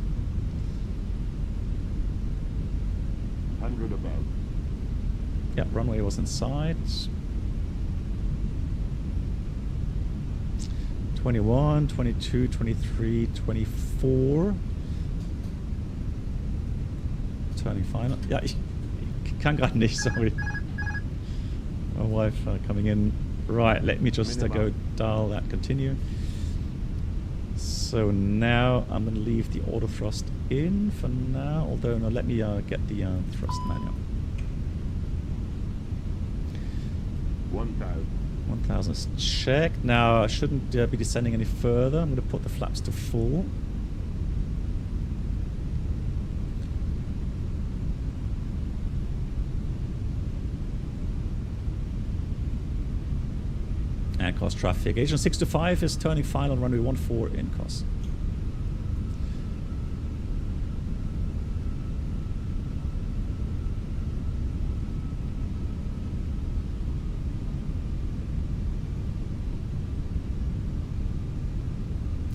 100 above. Yeah, runway was inside. 21, 22, 23, 24. Turning final. Ja, ich kann gerade nicht, sorry. My wife coming in. Right, let me just go dial that continue. So now I'm going to leave the auto thrust in for now, although no, let me get the thrust manual. 1,000. 1,000 is checked. Now I shouldn't be descending any further. I'm going to put the flaps to full. And COS traffic. Agent 625 is turning final on runway 14 in COS.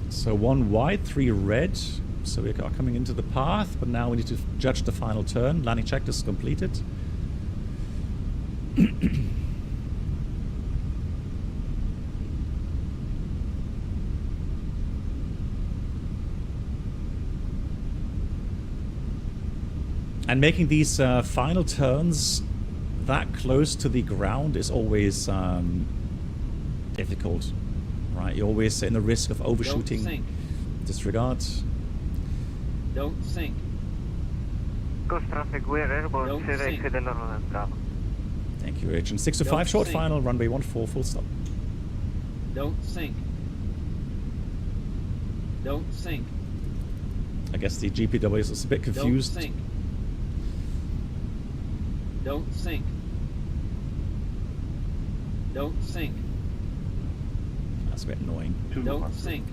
So 1 white, 3 red. So we are coming into the path, but now we need to judge the final turn. Landing check is completed. And making these final turns that close to the ground is always difficult, right? You're always in the risk of overshooting. Don't sink. Disregard. Don't sink. COS traffic, we're airborne, Don't exit sink. aileron and Bravo. Thank you, Agent 625. Don't Short sink. final, runway 14, full stop. Don't sink. Don't sink. I guess the GPW is a bit confused. Don't sink. Don't sink. Don't sink. That's a bit annoying. Don't sink.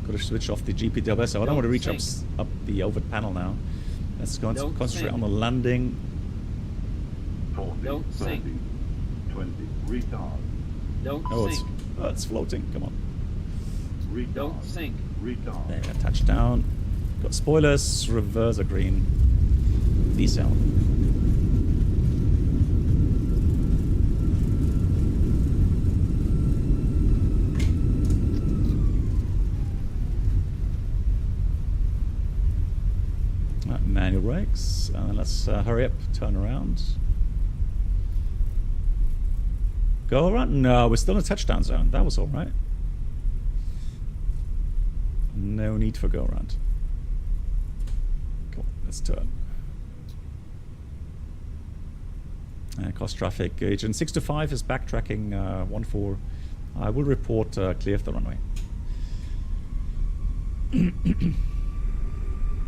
Got to switch off the GPW, so I don't want to reach up the overt panel now. Let's go and Don't concentrate sink. on the landing. 40, Don't 30, sink. 20, retard, Don't Oh, sink. it's floating. Come on. retard, Don't sink. retard. There, touchdown. Got spoilers, reverse are green. Decel. Manual brakes. Let's hurry up, turn around. Go around? No, we're still in a touchdown zone. That was alright. No need for go around. Cool, let's turn. COS traffic. Agent 625 is backtracking 14. I will report clear of the runway.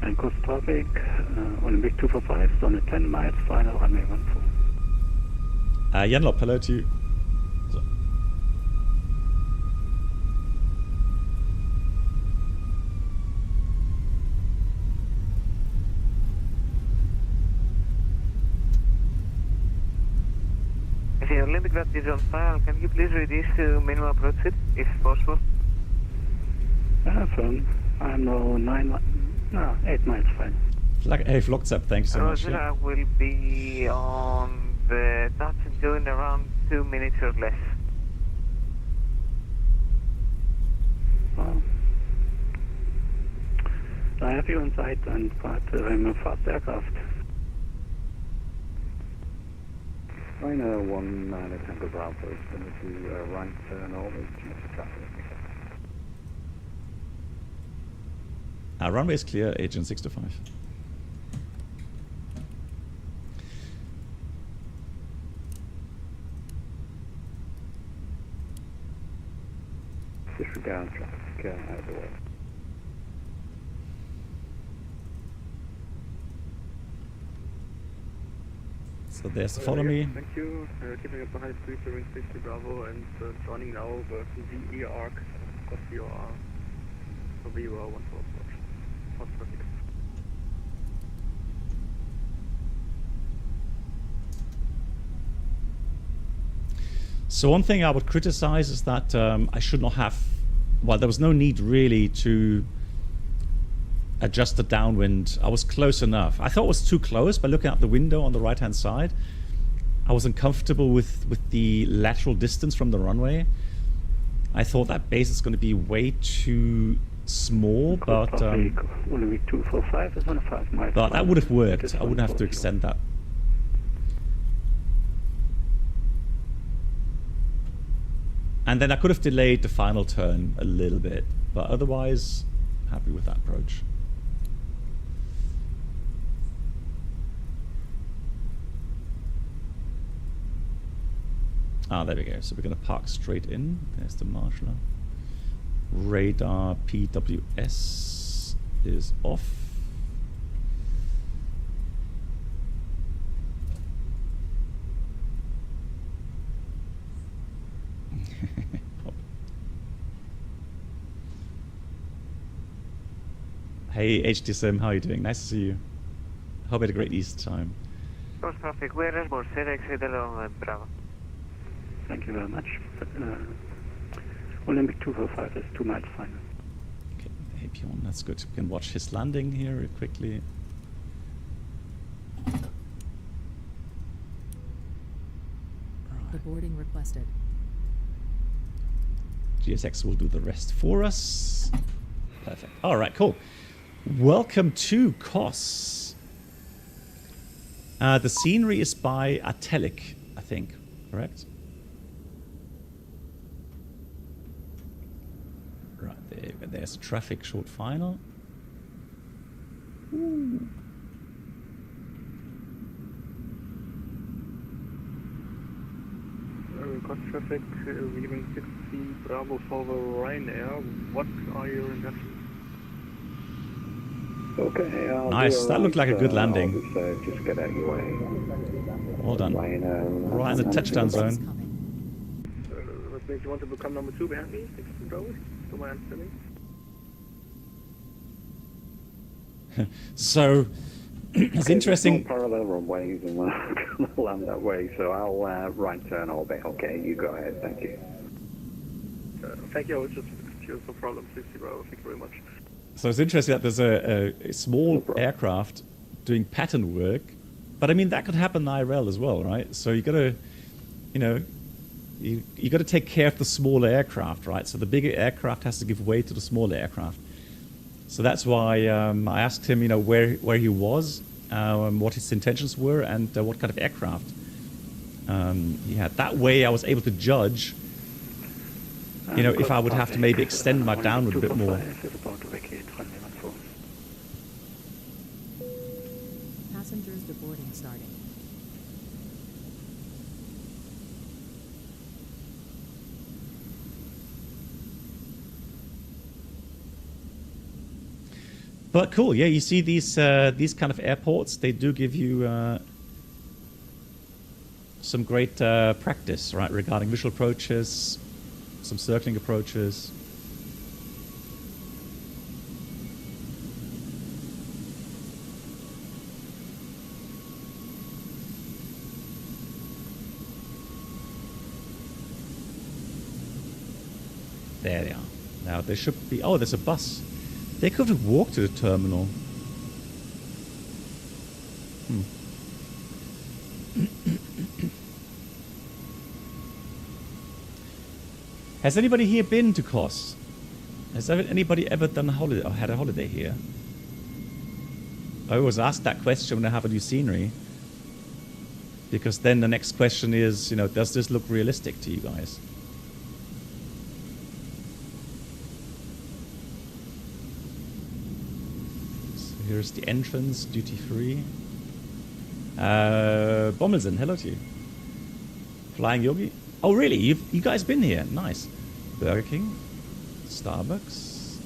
And COS traffic, Olympic 245, is on a 10 miles, final runway 14. Janlop, hello to you. So. The Olympic that is on file, can you please reduce to minimum approach speed, if possible? Firm. I'm now 8 miles fine. Hey, Flockzap, thanks so much. Roger, I will be on the touch and go in around 2 minutes or less. Well, I have you on site and but I'm a fast aircraft. China 19 Tango Bravo is going to do a right turn over to traffic. Runway is clear, Agent 625. Disregard traffic out of the way. So there's the follow me. Thank you. Keeping up the high speed during 60 Bravo and joining now the arc of your VUR 1 approach. Hot traffic. So one thing I would criticize is that I should not have, well, there was no need really to adjust the downwind. I was close enough. I thought it was too close, but looking out the window on the right hand side, I was uncomfortable with the lateral distance from the runway. I thought that base is going to be way too small, but that would have worked. I wouldn't have to extend that. And then I could have delayed the final turn a little bit, but otherwise, happy with that approach. Ah, there we go. So we're going to park straight in. There's the marshaller. Radar PWS is off. Hey HDSM, how are you doing? Nice to see you. Hope you had a great Easter time. Post traffic, where is Morse? Exit along Bravo. Thank you very much. Olympic 245 is 2 miles final. Okay, hey Pion, that's good. We can watch his landing here quickly. The boarding requested. GSX will do the rest for us. Perfect. All right, cool. Welcome to Kos. The scenery is by Atelic, I think, correct? Right, there's traffic short final. Ooh. Cost traffic leaving 60 Bravo for the Ryanair. What are your intentions? Okay, nice, that looked like a good landing. Just get out your way. Well done. Right in the touchdown zone. That means you want to become number 2 behind me, 60 Bravo, to my understanding. So, it's interesting. Parallel runways and we're going to land that way, so I'll right turn orbit. Okay, you go ahead, thank you. Thank you, I was just confused, no problem, 60 Bravo, thank you very much. So it's interesting that there's a small aircraft doing pattern work, but I mean that could happen in IRL as well, right? So you got to, you know, you got to take care of the smaller aircraft, right? So the bigger aircraft has to give way to the smaller aircraft. So that's why I asked him, you know, where he was, what his intentions were, and what kind of aircraft he had. That way, I was able to judge, you know, if I would have to maybe extend my downward a bit more. Passengers deboarding starting. But cool, yeah. You see these kind of airports, they do give you some great practice, right, regarding visual approaches, some circling approaches. There they are. Now there should be... Oh, there's a bus. They could have walked to the terminal. Has anybody here been to Kos? Has anybody ever done a holiday or had a holiday here? I always ask that question when I have a new scenery. Because then the next question is, you know, does this look realistic to you guys? So here's the entrance, duty free. Bommelsen, hello to you. Flying Yogi. Oh really? You guys been here? Nice. Burger King, Starbucks.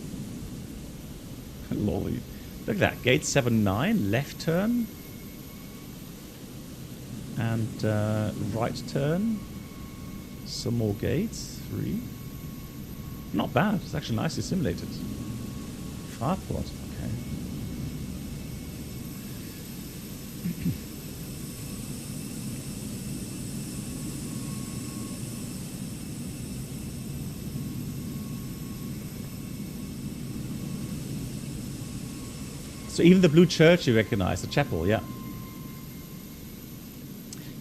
Lolly. Look at that. Gate 79, left turn. And right turn. Some more gates. 3. Not bad. It's actually nicely simulated. Farport. Okay. So even the blue church you recognize, the chapel, yeah.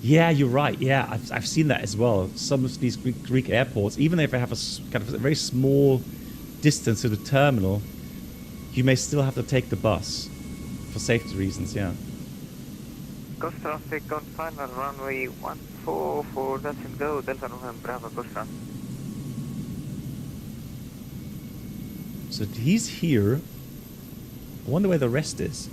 Yeah, you're right. Yeah, I've seen that as well. Some of these Greek airports, even if they have a kind of a very small distance to the terminal, you may still have to take the bus for safety reasons. Yeah. Coast traffic on final runway 14 for VATSIM go, Delta November Bravo, coast traffic. So he's here. I wonder where the rest is.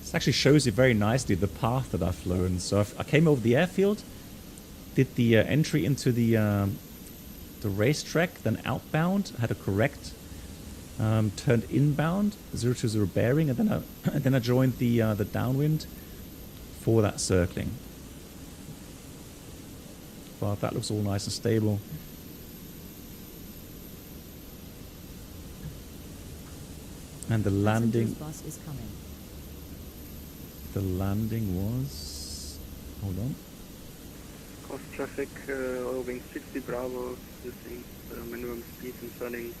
This actually shows you very nicely the path that I've flown. So I came over the airfield, did the entry into the racetrack, then outbound, had a correct, turned inbound, 020 bearing, and then I joined the downwind for that circling. But that looks all nice and stable. And the landing. Bus is coming. The landing was. Hold on. Coast traffic, wing 60 Bravo, using minimum speed and turning.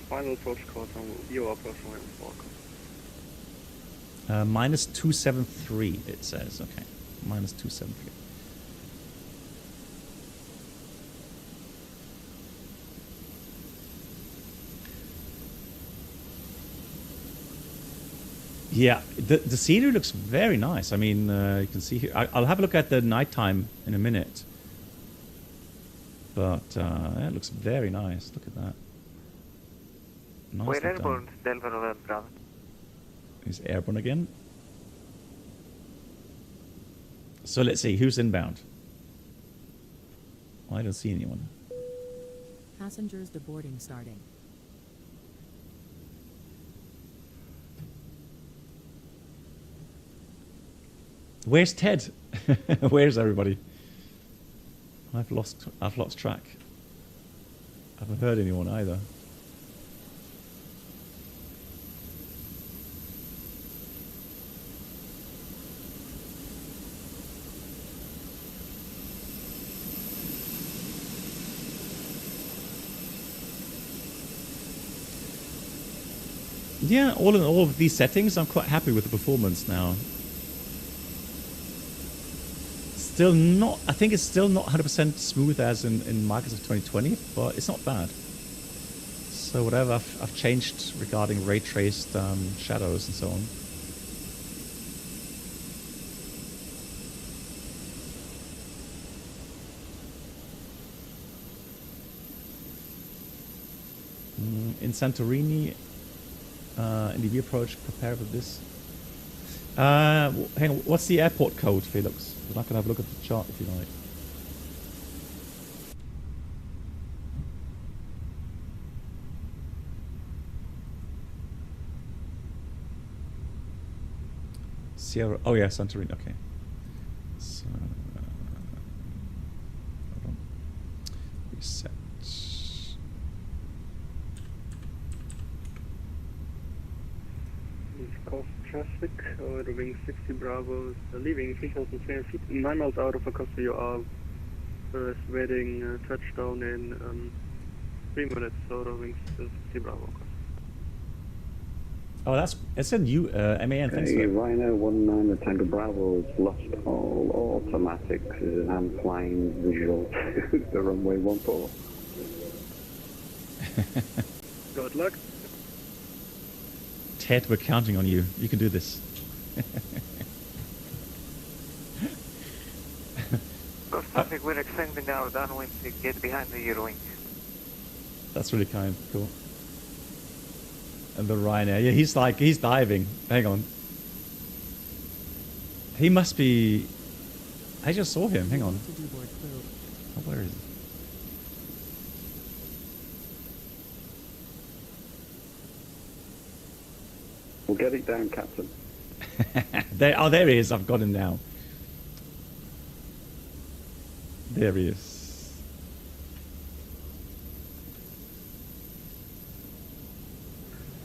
Final approach course on your approach on Forecast. Minus 273, it says. Okay. Minus 273. Yeah, the scenery looks very nice. I mean, you can see here. I'll have a look at the nighttime in a minute. But yeah, it looks very nice. Look at that. We're airborne, Delta November Bravo. He's airborne again. So let's see, who's inbound? Oh, I don't see anyone. Passengers deboarding starting. Where's Ted? Where's everybody? I've lost track. I haven't heard anyone either. Yeah, all in all of these settings, I'm quite happy with the performance now. Still not, I think it's still not 100% smooth as in Microsoft 2020, but it's not bad. So whatever I've changed regarding ray traced shadows and so on. In Santorini, in the approach, prepare for this. Hang on, what's the airport code, Felix? I can have a look at the chart if you like. Sierra. Oh yeah, Santorini. Okay. So, hold on. Reset. traffic, the wing 60 Bravo is leaving 3,300 feet, 9 miles out of Acosta you are waiting touchdown in 3 minutes, so the wing 60 Bravo. Oh, it's a new MAN, thanks Hey, for Rhino 19 Tango Bravo has lost all automatics and flying visual to the runway 14. Good luck. Ted, we're counting on you. You can do this. Course traffic, we're extending our downwind to get behind the rear wing. That's really kind. Cool. And the Rhino, yeah, he's diving. Hang on. He must be. I just saw him. Hang on. Oh, where is he? We'll get it down, Captain. There he is. I've got him now. There he is.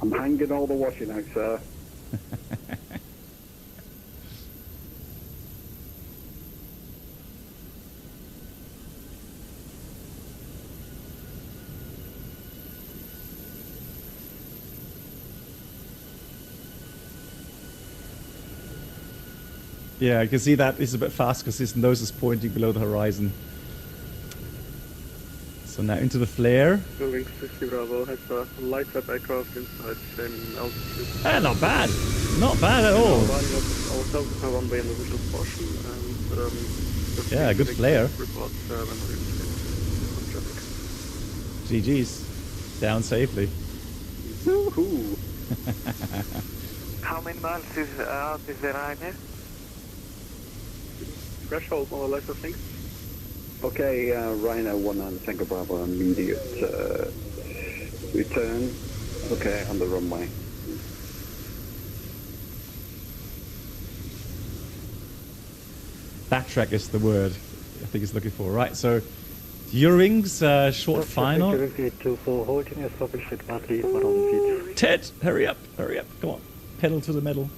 I'm hanging all the washing out, sir. Yeah, I can see that it's a bit fast because his nose is pointing below the horizon. So now into the flare. Wing 60 Bravo has a light up aircraft inside same altitude. Ah, not bad. Not bad at all. Ourselves on runway in the visual portion and yeah, good flare. Report GG's. Down safely. Woohoo! How many miles is out is the Ryanair? Threshold more or less, I think. Okay, Rhino 19 Tango Bravo, immediate return. Okay, on the runway. Backtrack is the word I think he's looking for. Right, so Eurings short final. Ted, hurry up, come on. Pedal to the metal.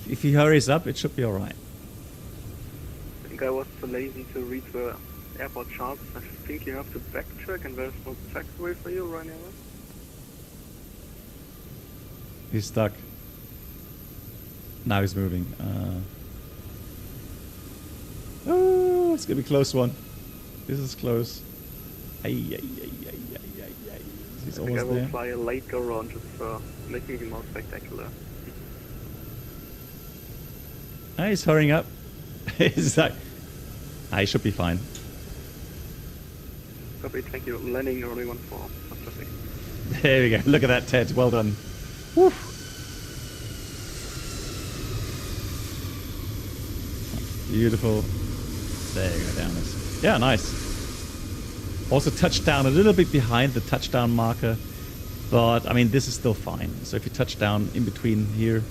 If he hurries up, it should be alright. I think I was too lazy to read the airport charts. I think you have to backtrack and there's no taxiway for you, Ryanair. He's stuck. Now he's moving. Oh, it's gonna be a close one. This is close. He's I think almost I will there. fly a late go round just for making it more spectacular. He's hurrying up. He's like, he should be fine. Copy, thank you. Landing only 14. Fantastic. There we go. Look at that, Ted. Well done. Woo. Beautiful. There you go, down this. Yeah, nice. Also touchdown a little bit behind the touchdown marker, but I mean this is still fine. So if you touch down in between here,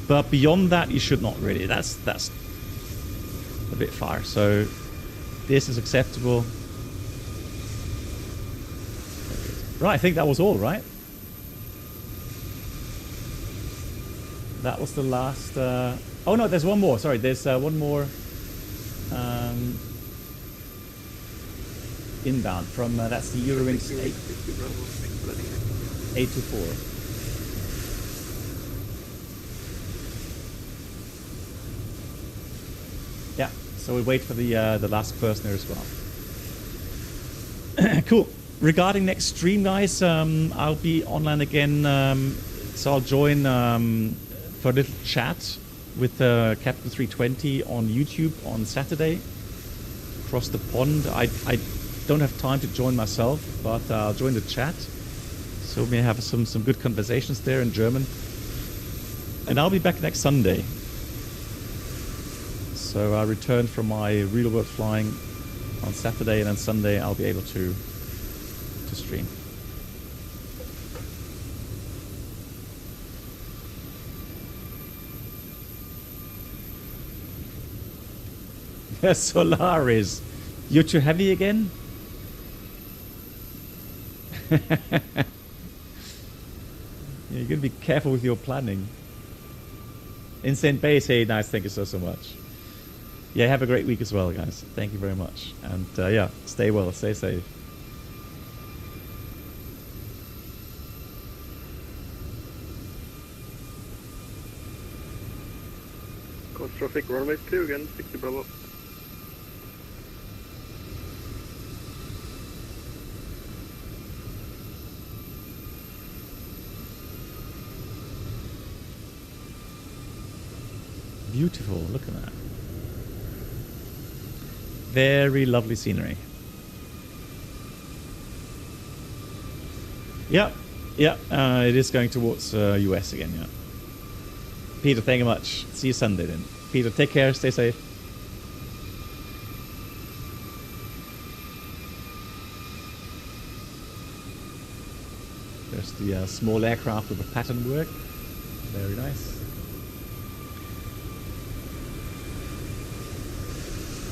but beyond that you should not really. That's a bit far. So this is acceptable. Right, I think that was all, right? That was the last. Oh no, there's one more. Sorry, there's one more inbound from that's the Eurowings 824. Yeah, so we wait for the last person there as well. Cool. Regarding next stream, guys, I'll be online again. So I'll join for a little chat with Captain 320 on YouTube on Saturday. Across the pond. I don't have time to join myself, but I'll join the chat. So we may have some good conversations there in German. And I'll be back next Sunday. So I return from my real world flying on Saturday, and on Sunday I'll be able to stream. Solaris, you're too heavy again? You gotta be careful with your planning. Insane Base, hey, nice, thank you so much. Yeah, have a great week as well, guys. Thank you very much. And yeah, stay well, stay safe. Coast traffic, runway 2 again, 60 Bravo. Beautiful, look at that. Very lovely scenery. Yeah, yeah, it is going towards US again, yeah. Peter, thank you much. See you Sunday then. Peter, take care, stay safe. There's the small aircraft with a pattern work. Very nice.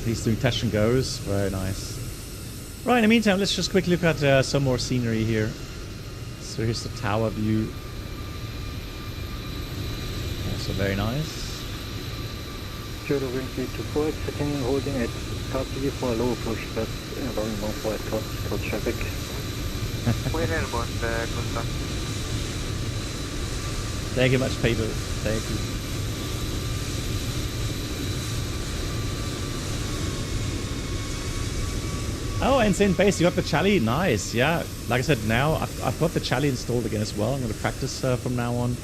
He's doing touch and goes. Very nice. Right, in the meantime, let's just quickly look at some more scenery here. So here's the tower view. Also very nice. Zero wind 324, setting and holding at RTD for a low approach, but very long for towards traffic. We're airborne, Costa. Thank you much, Peter. Thank you. Oh, Insane Base, you got the Chally? Nice, yeah. Like I said, now I've got the Chally installed again as well. I'm going to practice from now on.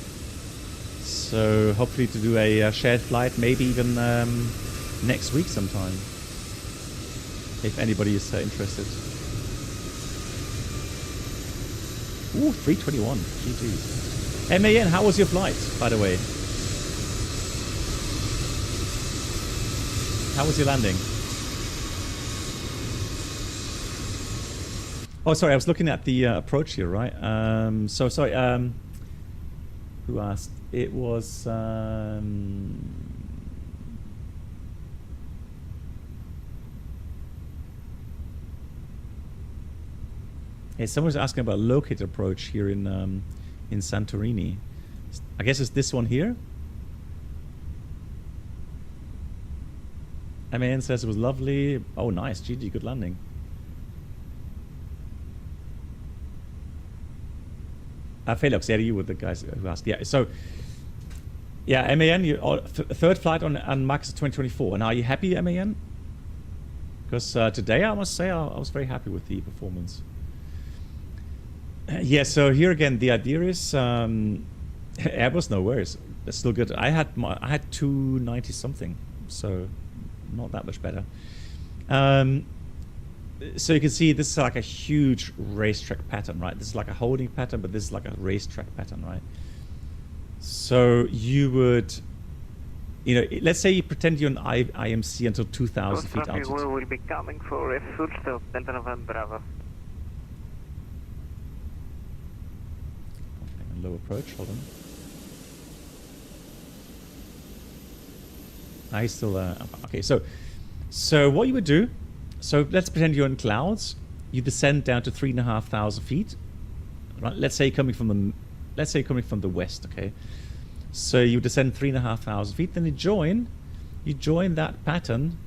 So hopefully to do a shared flight, maybe even next week sometime. If anybody is interested. Ooh, 321. GG. MAN, how was your flight, by the way? How was your landing? Oh, sorry, I was looking at the approach here, right? So, sorry, who asked? It was... Hey, someone's asking about locator approach here in Santorini. I guess it's this one here. MAN says it was lovely. Oh, nice. GG, good landing. Felix, yeah, you were the guys who asked. Yeah, so, yeah, MAN, you, third flight on Max 2024. And are you happy, MAN? Because today, I must say, I was very happy with the performance. Yeah, so here again, the idea is Airbus, no worries. That's still good. I had 290 something, so not that much better. So you can see this is like a huge racetrack pattern, right? This is like a holding pattern, but this is like a racetrack pattern, right? So you would, you know, let's say you pretend you're an IMC until 2,000 feet altitude. We will be coming for a full stop, Delta November Bravo. Low approach, hold on. I still, okay, so what you would do, so let's pretend you're in clouds. You descend down to 3,500 feet. Right? Let's say coming from the west. Okay. So you descend 3,500 feet. Then you join that pattern.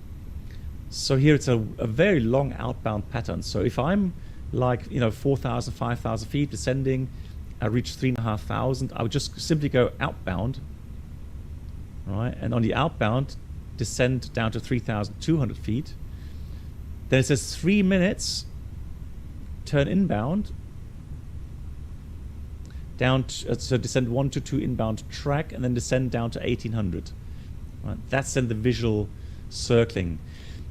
So here it's a very long outbound pattern. So if I'm like 4,000, 5,000 feet descending, I reach 3,500. I would just simply go outbound. Right, and on the outbound, descend down to 3,200 feet. Then it says 3 minutes, turn inbound, down to, so descend 1 to 2 inbound track, and then descend down to 1,800. Right? That's then the visual circling.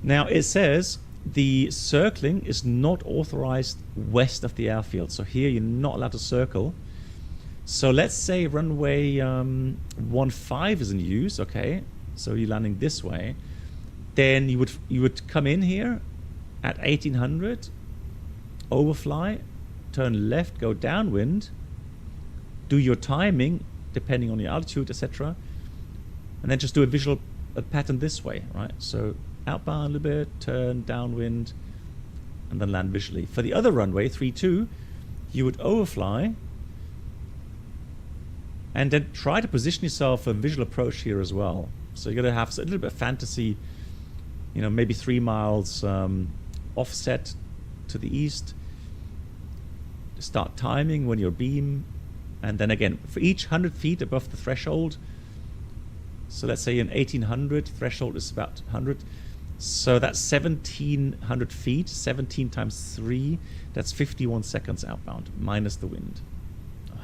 Now it says the circling is not authorized west of the airfield. So here you're not allowed to circle. So let's say runway 15 is in use, okay? So you're landing this way. Then you would come in here at 1,800, overfly, turn left, go downwind, do your timing depending on your altitude, etc., and then just do a visual pattern this way, right? So outbound a little bit, turn downwind, and then land visually. For the other runway, 32, you would overfly, And then try to position yourself a visual approach here as well. So you're going to have a little bit of fantasy, you know, maybe 3 miles offset to the east. Start timing when your beam. And then again, for each 100 feet above the threshold, so let's say in 1800, threshold is about 100. So that's 1700 feet, 17 times 3, that's 51 seconds outbound, minus the wind,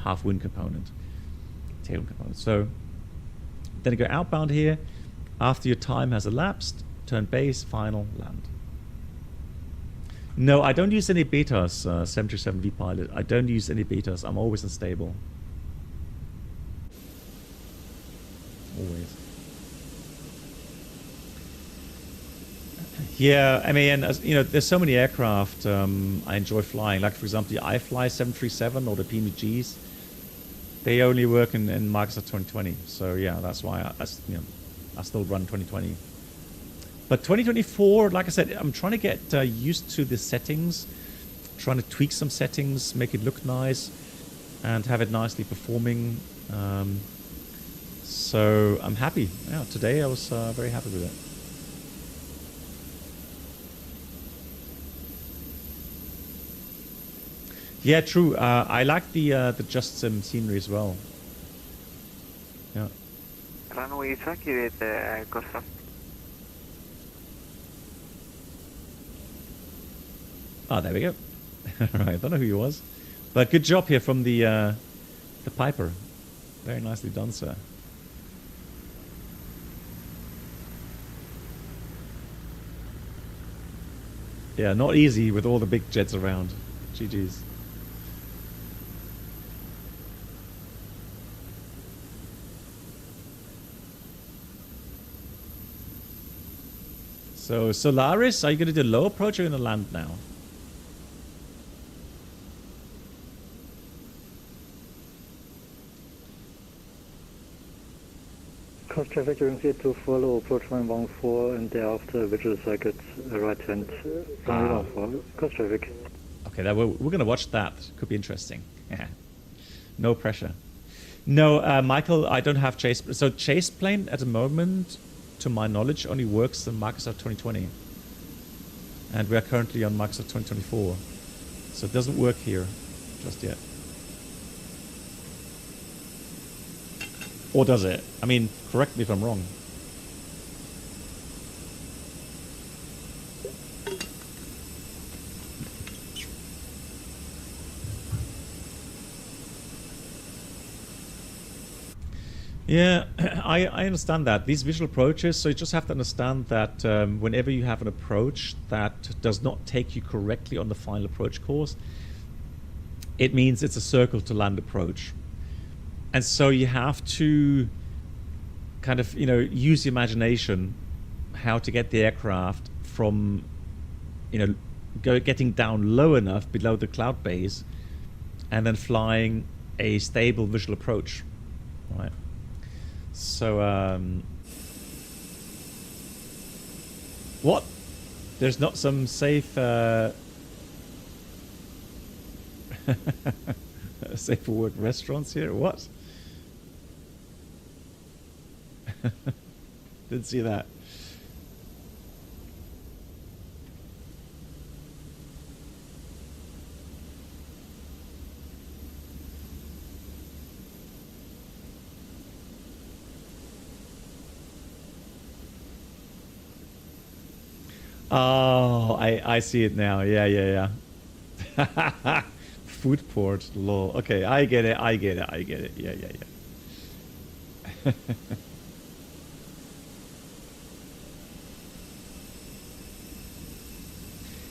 half wind component, tail component. So then you go outbound here. After your time has elapsed, turn base, final, land. No, I don't use any betas, 737 pilot. I don't use any betas. I'm always unstable. Always. Yeah, I mean, you know, there's so many aircraft I enjoy flying. Like, for example, the iFly 737 or the PMGs. They only work in Microsoft 2020. So, yeah, that's why I still run 2020. But 2024, like I said, I'm trying to get used to the settings. Trying to tweak some settings, make it look nice, and have it nicely performing. So, I'm happy. Yeah, today I was very happy with it. Yeah, true. I like the Just Sim scenery as well. Yeah. Runway evacuate, Costa. Oh, there we go. Right, I don't know who he was, but good job here from the Piper. Very nicely done, sir. Yeah, not easy with all the big jets around. GG's. So, Solaris, are you going to do low approach or are you going to land now? Coast traffic during to follow approach 114 and thereafter visual circuit right hand runway 14. Coast traffic. Okay, we're going to watch that. Could be interesting. Yeah. No pressure. No, Michael, I don't have chase. So chase plane at the moment, to my knowledge, only works in Microsoft 2020. And we are currently on Microsoft 2024. So it doesn't work here just yet. Or does it? I mean, correct me if I'm wrong. Yeah, I understand that. These visual approaches, so you just have to understand that whenever you have an approach that does not take you correctly on the final approach course, it means it's a circle to land approach. And so you have to kind of, you know, use your imagination how to get the aircraft from, you know, getting down low enough below the cloud base and then flying a stable visual approach, right? So, what? There's not some safe, safe for work restaurants here? What? Didn't see that. Oh, I see it now. Yeah. Food port, lol. Okay, I get it. Yeah.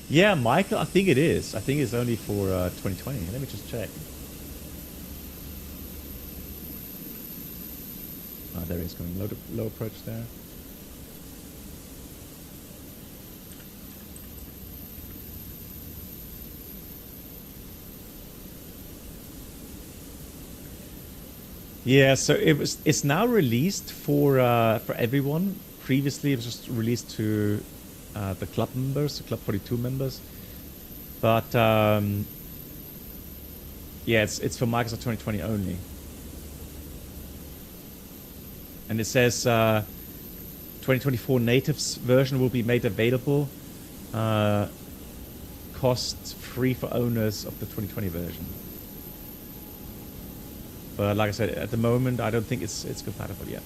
Yeah, Michael, I think it is. I think it's only for 2020. Let me just check. Oh, there he is going low approach there. Yeah, so it's now released for everyone. Previously, it was just released to the club members, the Club 42 members. But yeah, it's for Microsoft 2020 only. And it says 2024 natives version will be made available. Cost free for owners of the 2020 version. But like I said, at the moment, I don't think it's compatible yet.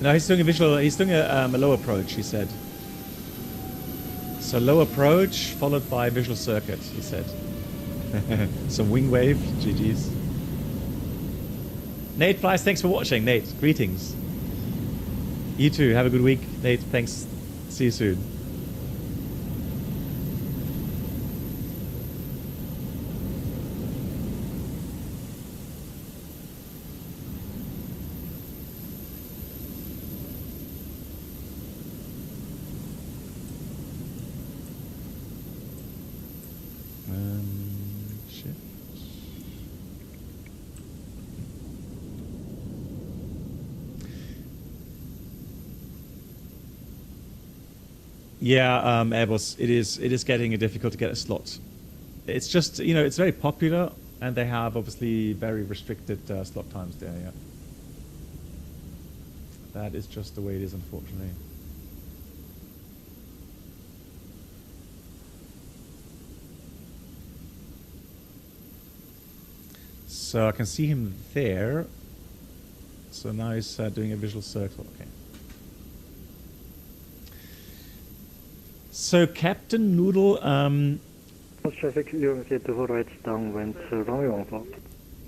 No, he's doing a visual. He's doing a low approach. He said. So low approach followed by visual circuit. He said. Some wing wave. GG's. Nate Flies, thanks for watching. Nate, greetings. You too. Have a good week, Nate. Thanks. See you soon. Shit. Yeah, Airbus. It is getting difficult to get a slot. It's just, you know, it's very popular, and they have obviously very restricted slot times there. Yeah, that is just the way it is, unfortunately. So I can see him there. So now he's doing a visual circle. Okay. So Captain Noodle, Traffic to right downwind, runway 14.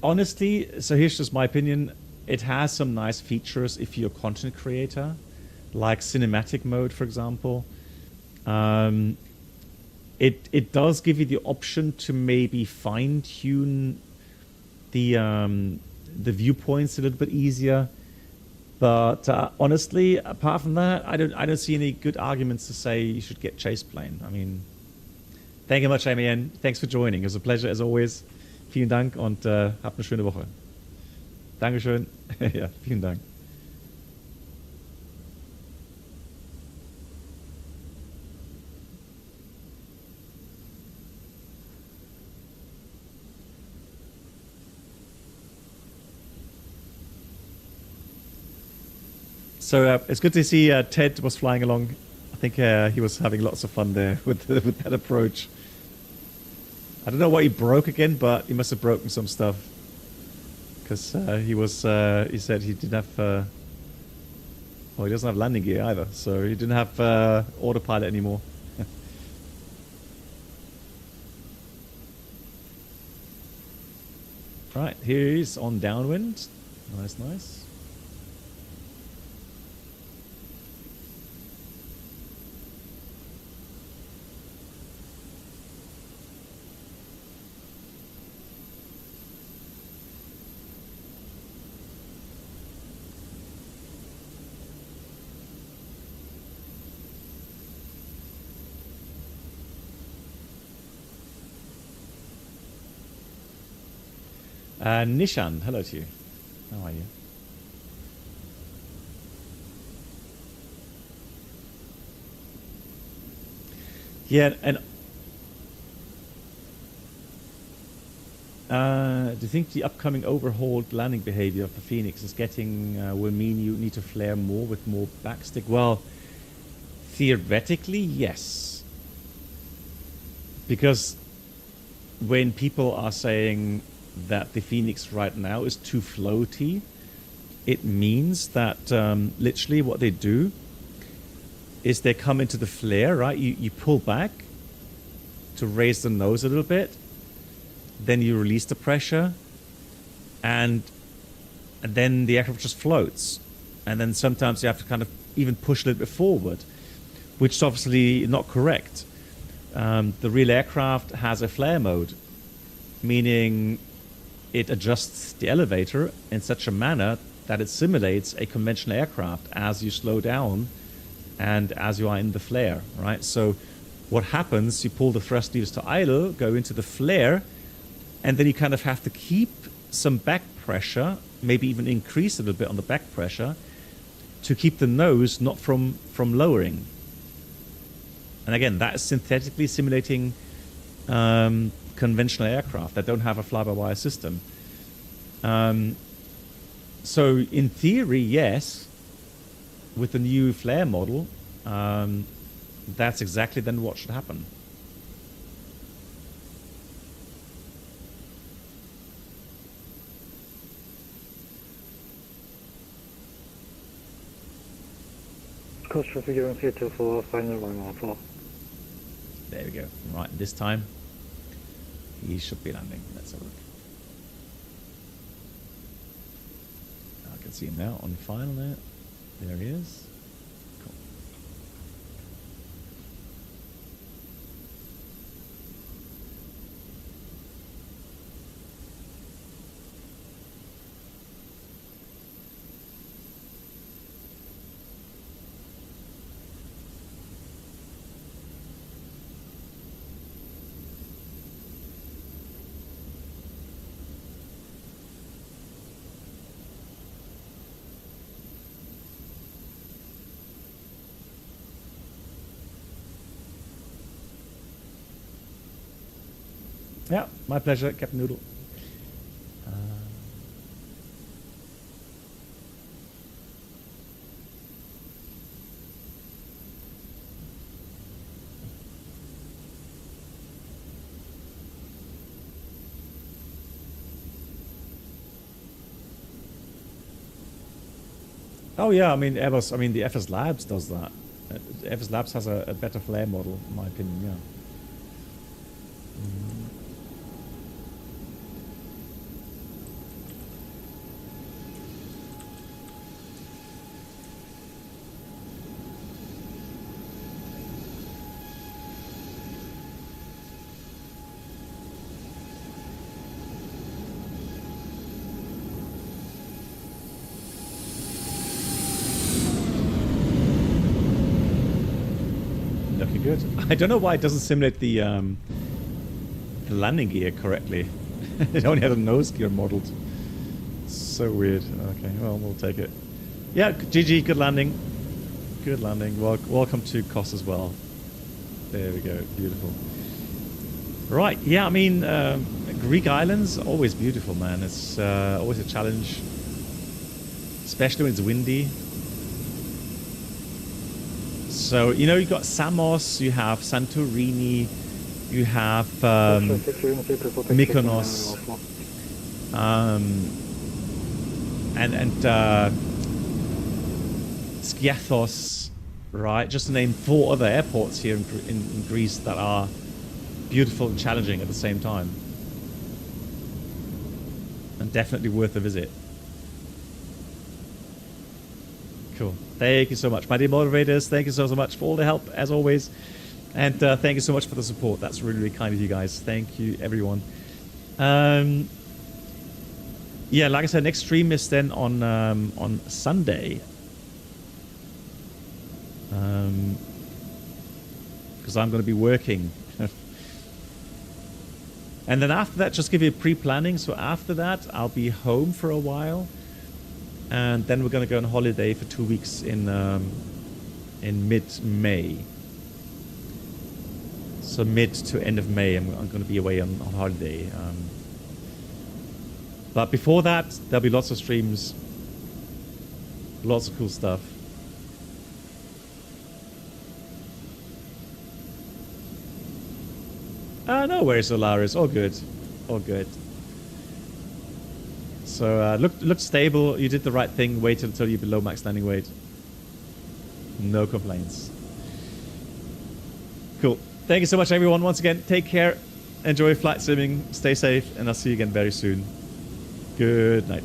Honestly, so here's just my opinion. It has some nice features if you're a content creator, like cinematic mode, for example. It does give you the option to maybe fine tune the viewpoints a little bit easier, but honestly, apart from that, I don't see any good arguments to say you should get chase plane. I mean, thank you much, MAN. Thanks for joining. It was a pleasure as always. Vielen Dank und habt eine schöne Woche. Dankeschön. Ja, vielen Dank. So it's good to see Ted was flying along. I think he was having lots of fun there with that approach. I don't know what he broke again, but he must have broken some stuff. Because he said he didn't have, well, he doesn't have landing gear either. So he didn't have autopilot anymore. Right, here he is on downwind. Nice, nice. Nishan, hello to you. How are you? Yeah, and do you think the upcoming overhauled landing behavior of the FENIX is will mean you need to flare more with more backstick? Well, theoretically, yes. Because when people are saying that the FENIX right now is too floaty, it means that literally what they do is they come into the flare, right? You pull back to raise the nose a little bit, then you release the pressure, and then the aircraft just floats. And then sometimes you have to kind of even push a little bit forward, which is obviously not correct. The real aircraft has a flare mode, meaning it adjusts the elevator in such a manner that it simulates a conventional aircraft as you slow down and as you are in the flare, right? So what happens, you pull the thrust levers to idle, go into the flare, and then you kind of have to keep some back pressure, maybe even increase a little bit on the back pressure, to keep the nose not from lowering. And again, that is synthetically simulating conventional aircraft that don't have a fly-by-wire system. So in theory, yes, with the new flare model, that's exactly then what should happen. Coast traffic 324, final 114. There we go. Right, this time he should be landing. Let's have a look. I can see him now on final there. There he is. Cool. Yeah, my pleasure, Captain Noodle. Oh yeah, I mean Airbus. I mean the FS Labs does that. FS Labs has a better flare model, in my opinion. Yeah. Looking good. I don't know why it doesn't simulate the landing gear correctly. It only had a nose gear modeled. So weird. Okay, well, we'll take it. Yeah, GG, good landing. Good landing. Welcome to COS as well. There we go. Beautiful. Right, yeah, I mean, Greek islands, always beautiful, man. It's always a challenge. Especially when it's windy. So, you know, you've got Samos, you have Santorini, you have Mykonos, and Skiathos, right? Just to name 4 other airports here in Greece that are beautiful and challenging at the same time. And definitely worth a visit. Cool. Thank you so much. My dear moderators, thank you so much for all the help, as always. And thank you so much for the support. That's really, really kind of you guys. Thank you, everyone. Yeah, like I said, next stream is then on Sunday. Because I'm going to be working. And then after that, just give you a pre-planning. So after that, I'll be home for a while. And then we're going to go on holiday for 2 weeks in mid-May. So mid to end of May, I'm going to be away on holiday. But before that, there'll be lots of streams, lots of cool stuff. No worries, Solaris. All good. All good. So look stable. You did the right thing. Wait until you're below max landing weight. No complaints. Cool. Thank you so much, everyone. Once again, take care. Enjoy flight simming. Stay safe. And I'll see you again very soon. Good night.